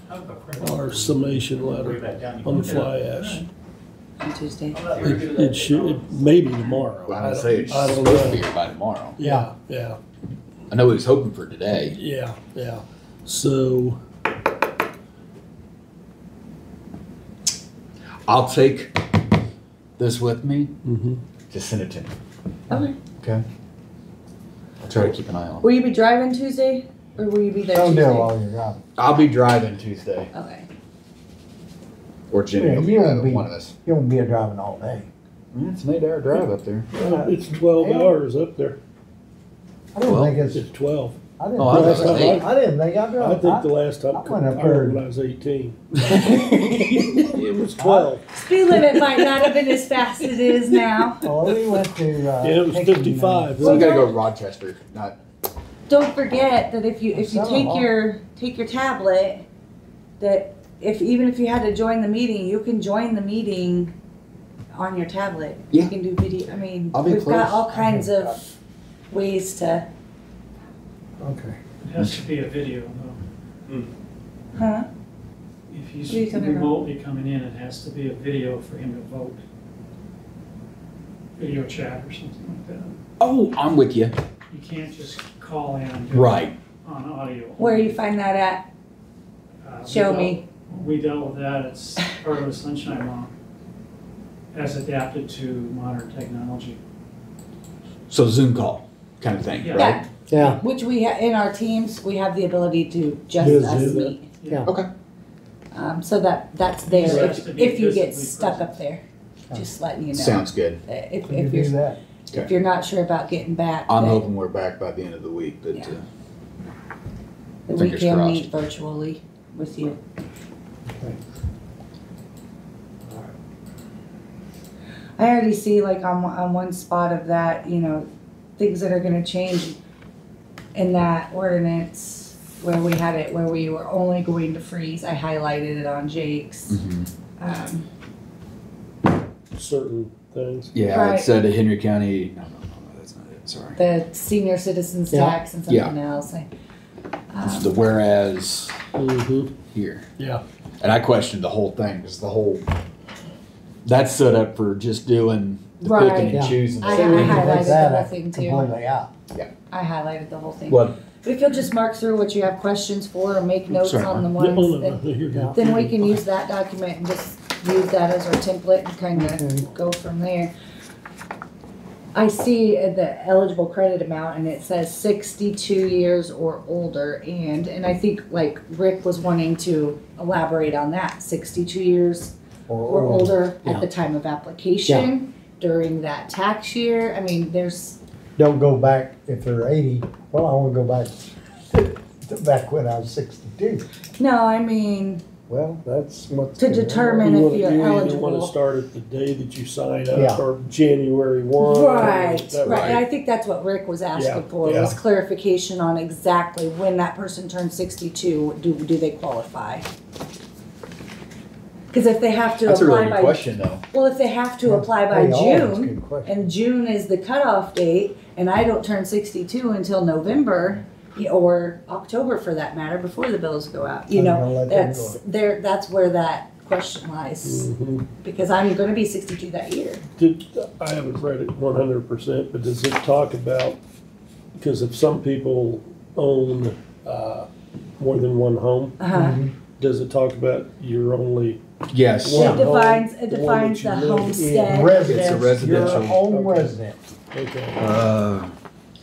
A: our summation letter on the fly ash.
B: On Tuesday.
A: It should, it may be tomorrow.
H: Well, I'd say it's
A: I don't
H: supposed to be
A: know.
H: here by tomorrow.
A: Yeah, yeah,
H: I know he was hoping for today.
A: yeah, yeah. So,
H: I'll take this with me.
A: mhm.
H: Just send it to me.
B: Okay.
H: Okay. I'll try to keep an eye on it.
B: Will you be driving Tuesday, or will you be there
C: Don't do it
B: Tuesday?
C: while you're driving.
H: I'll be driving Tuesday.
B: Okay.
H: Or Jimmy
C: Yeah,
H: will be
C: you won't
H: driving,
C: be-
H: one of us.
C: You won't be driving all day.
H: It's an 8-hour drive up there.
A: It's 12 hours up there.
C: I don't
H: Well,
C: think
A: It's
C: it's,
A: 12.
C: I didn't
H: Oh, I
C: think,
H: thought it was eight.
C: I didn't think I
A: I
C: drove.
A: think the last time,
C: I went up
A: I
C: there.
A: remember when I was 18. It was 12.
B: Speed limit might not have been as fast as it is now.
C: Oh, we went to,
A: Yeah, it was
C: Hickman,
A: 55.
H: So we gotta go to Rochester, not,
B: Don't forget that if you
C: Some of
B: take
C: them.
B: your tablet, that even if you had to join the meeting, you can join the meeting on your tablet.
H: Yeah.
B: You can do video. I mean,
H: I'll be
B: we've got
H: close.
B: all kinds of ways to.
C: Okay.
E: It has to be a video though.
B: Huh?
E: If
B: What are you
E: he's
B: talking about?
E: remotely coming in, it has to be a video for him to vote. Video chat or something like that.
H: oh, I'm with you.
E: You can't just call in and do it
H: Right.
E: on audio.
B: Where you find that at?
E: We
B: Show
E: dealt-
B: me.
E: We dealt with that, it's part of the Sunshine Law, as adapted to modern technology.
H: So Zoom call kind of thing,
E: Yeah.
H: right?
C: Yeah,
B: Which we in our teams, we have the ability to just
C: Do
B: us
C: that.
B: meet.
C: yeah.
H: Okay.
B: So that's there
E: It has
B: if,
E: to be
B: if you get
E: visibly
B: stuck
E: present.
B: up there. Just letting you know.
H: Sounds good.
B: If,
C: You
B: if
C: do
B: you're
C: that.
B: if you're not sure about getting back,
H: I'm
B: that-
H: hoping we're back by the end of the week, but,
B: Yeah. that we
H: fingers
B: can
H: crossed.
B: meet virtually with you.
C: Okay.
B: I already see like on one spot of that, things that are gonna change in that ordinance where we had it, where we were only going to freeze. I highlighted it on Jake's.
H: Mhm.
A: Certain things.
H: Yeah,
B: Right.
H: it said Henry County, no, that's not it, sorry.
B: The senior citizens
C: Yeah.
B: tax and something else.
H: It's the whereas
A: Mm-hmm.
H: here.
A: Yeah.
H: And I questioned the whole thing, because that's set up for just doing the
B: Right.
H: picking and
C: Yeah.
H: choosing.
B: I
C: So we can
B: highlighted
C: take
B: the
C: that
B: whole
C: out
B: thing too.
C: completely out.
B: I highlighted the whole thing.
H: What,
B: But if you'll just mark through what you have questions for or make notes
H: Sorry,
B: on the
A: Yeah,
B: ones,
A: oh, no,
B: that-
A: no, you're good.
B: then we can use that document and just use that as our template and kind
C: Okay.
B: of go from there. I see the eligible credit amount and it says 62 years or older, and I think like Rick was wanting to elaborate on that, 62 years or older
C: Yeah.
B: at the time of application, during that tax year. I mean, there's,
C: Don't go back if they're 80. Well, I want to go back to back when I was 62.
B: no, I mean,
C: Well, that's what.
B: to determine if you're
A: You either want
B: eligible.
A: to start at the day that you sign
C: Yeah.
A: up or January 1.
B: Right,
A: Is that
B: right, and I think that's what Rick was
A: Yeah,
B: asking for,
A: yeah.
B: was clarification on exactly when that person turns 62, do they qualify? Cause if they have to
H: that's a really
B: apply
H: good
B: by,
H: question, though.
B: well, if they have to
C: Yeah.
B: apply by
C: Hey, oh, that's a
B: June,
C: good question.
B: and June is the cutoff date, and I don't turn 62 until November, or October for that matter, before the bills go out. You
C: I'm gonna
B: know,
C: let them
B: that's there. That's where that question lies,
A: Mhm.
B: because I'm going to be 62 that year.
A: I haven't read it 100%, but does it talk about, because if some people own more than one home, does it talk about you're only,
H: Yes.
A: One
B: It
A: home,
B: defines
A: the one that
B: the
A: you live in.
B: homestead.
H: It's a residential.
C: Your home
A: Okay.
C: resident.
A: okay.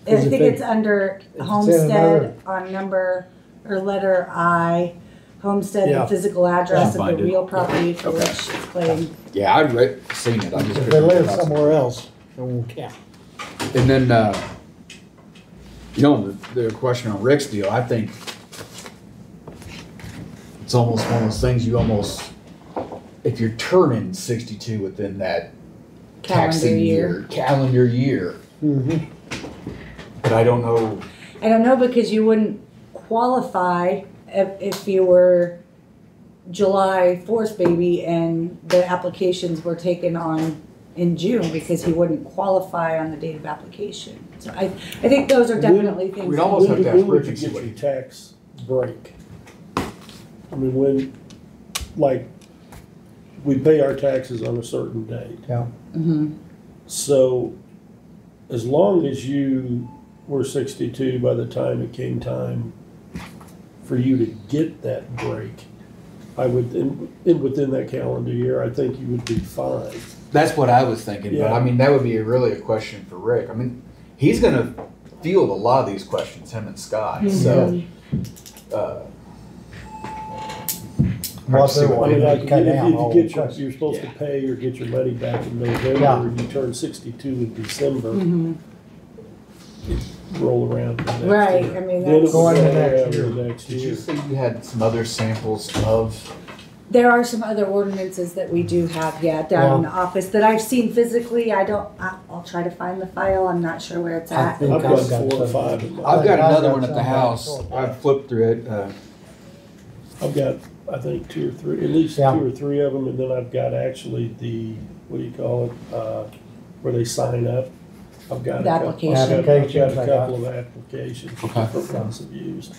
B: I think it's under
C: It's
B: homestead on number or letter I, homestead,
C: Yeah.
B: the physical address of
H: Find
B: the
H: it.
B: real property for
H: Okay.
B: which it's claimed.
H: Yeah, I've seen it. I just
C: If
H: couldn't
C: they live
H: remember.
C: somewhere else, it won't count.
H: And then, you know, the question on Rick's deal, I think it's almost one of those things you almost, if you're turning 62 within that taxing calendar year,
C: Mhm.
H: but I don't know.
B: I don't know, because you wouldn't qualify if you were July 4th baby and the applications were taken on in June, because he wouldn't qualify on the date of application. So I think those are definitely things.
H: we'd
B: that
H: almost
B: we-
H: have to ask
A: When would
H: Rick
A: you
H: and see
A: get
H: what
A: your
H: he-
A: tax break? I mean, when, like, we pay our taxes on a certain date.
C: Yeah.
B: Mhm.
A: So as long as you were 62 by the time it came time for you to get that break, I would, within that calendar year, I think you would be fine.
H: That's what I was thinking, but
A: Yeah.
H: I mean, that would be really a question for Rick. I mean, he's gonna field a lot of these questions, him and Scott, so.
C: What they
A: I
C: want
A: mean,
C: to
A: like,
C: cut
A: if
C: down
A: you
C: all
A: get
C: the
A: your,
C: questions.
A: you're supposed to pay or get your money back in November,
C: Yeah.
A: and you turn 62 in December,
B: Mhm.
A: roll around to the next
B: Right,
A: year.
B: I mean,
A: Then it
B: that's.
A: will
C: Going to
A: roll
C: next
A: around to
C: year.
A: the next
H: Did you
A: year.
H: say you had some other samples of?
B: There are some other ordinances that we do have, yeah, down in the office that I've seen physically. I'll try to find the file. I'm not sure where it's
C: I
B: at.
C: think
A: I've got 4 or
C: some.
A: 5 in my,
H: I've got
C: I've
H: another
C: got
H: one at the
C: some
H: house.
C: back.
H: I've flipped through it.
A: I've got, I think, 2 or 3, at least
C: Yeah.
A: 2 or 3 of them, and then I've got actually the, what do you call it, where they sign up. I've got a
B: The
A: couple,
B: application.
A: I've got
C: Applications,
A: a
C: I
A: couple of applications,
H: Okay.
A: different ones have used.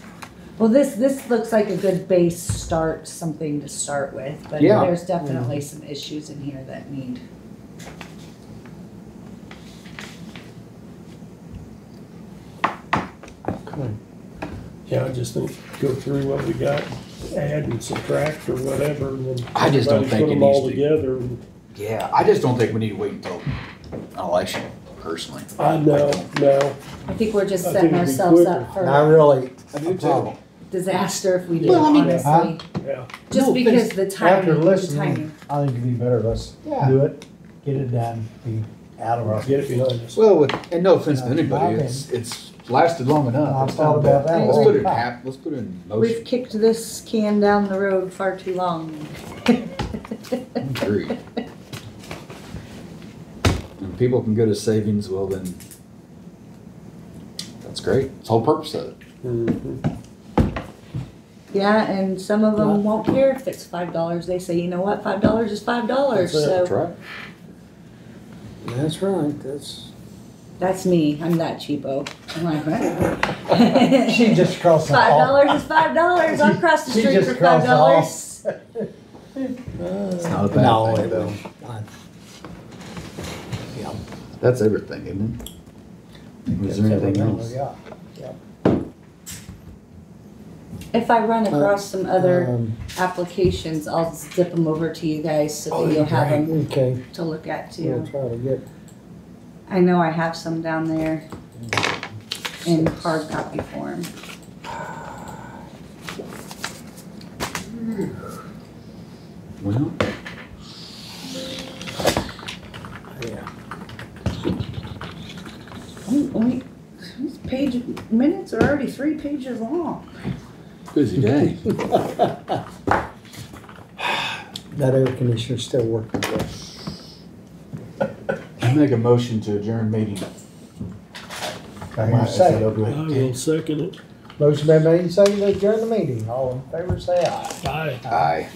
B: Well, this looks like a good base start, something to start with, but
H: Yeah.
B: there's definitely some issues in here that need.
A: Yeah, I just think go through what we got, add and subtract or whatever, and then
H: I just don't
A: everybody
H: think
A: put
H: it
A: them all
H: needs to-
A: together. And
H: Yeah, I just don't think we need to wait until an election, personally.
A: I know, no,
B: I think we're just
A: I
B: setting
A: think it'd be
B: ourselves
A: quicker.
B: up for
C: Not really
H: I do
C: a
H: too.
C: problem.
B: disaster if we do,
H: Well, I mean,
B: honestly.
A: yeah.
B: Just
C: No,
B: because
C: this-
B: the
C: After
B: timing, the
C: listening,
B: timing.
C: I think it'd be better, let's
H: Yeah.
C: do it, get it done, be out of our.
A: Get it behind us.
H: Well, and no offense to
C: Yeah,
H: anybody,
C: my
H: it's lasted long enough.
C: I've
H: It's
C: thought
H: not
C: about
H: bad.
C: that
H: Let's
B: all
H: put
B: the
H: it in let's put it in
B: We've
H: motion.
B: kicked this can down the road far too long.
H: Agreed. When people can go to savings, well then, that's great. It's the whole purpose of it.
A: Mhm.
B: Yeah, and some of
C: Yeah.
B: them won't care if it's $5. They say, you know what, $5 is $5,
A: That's it,
H: That's
B: so
H: right.
C: That's right,
B: that's me, I'm that cheapo. I'm like,
C: She just crossed the hall.
B: $5 is $5, I'll cross the
C: She
B: street
C: just
B: for
C: crossed the hall.
B: $5.
H: It's not a bad
C: No,
H: thing,
C: it
H: though.
C: won't. Yeah.
H: That's everything, isn't it? Was there anything else?
C: Yeah.
B: If I run across some other
C: Um,
B: applications, I'll zip them over to you guys so
H: Oh,
B: that you'll have them
C: Okay,
B: to look at
C: we'll
B: too.
C: try to get,
B: I know I have some down there in hard copy form.
H: Well,
C: yeah.
B: Wait, these minutes are already 3 pages long.
H: busy day.
C: That air conditioner's still working good.
H: I make a motion to adjourn meeting.
C: I hear a
H: Is that
C: second.
H: okay?
A: I will second it.
C: Motion been made and seconded to adjourn the meeting. All in favor, say aye.
A: Aye.
H: Aye.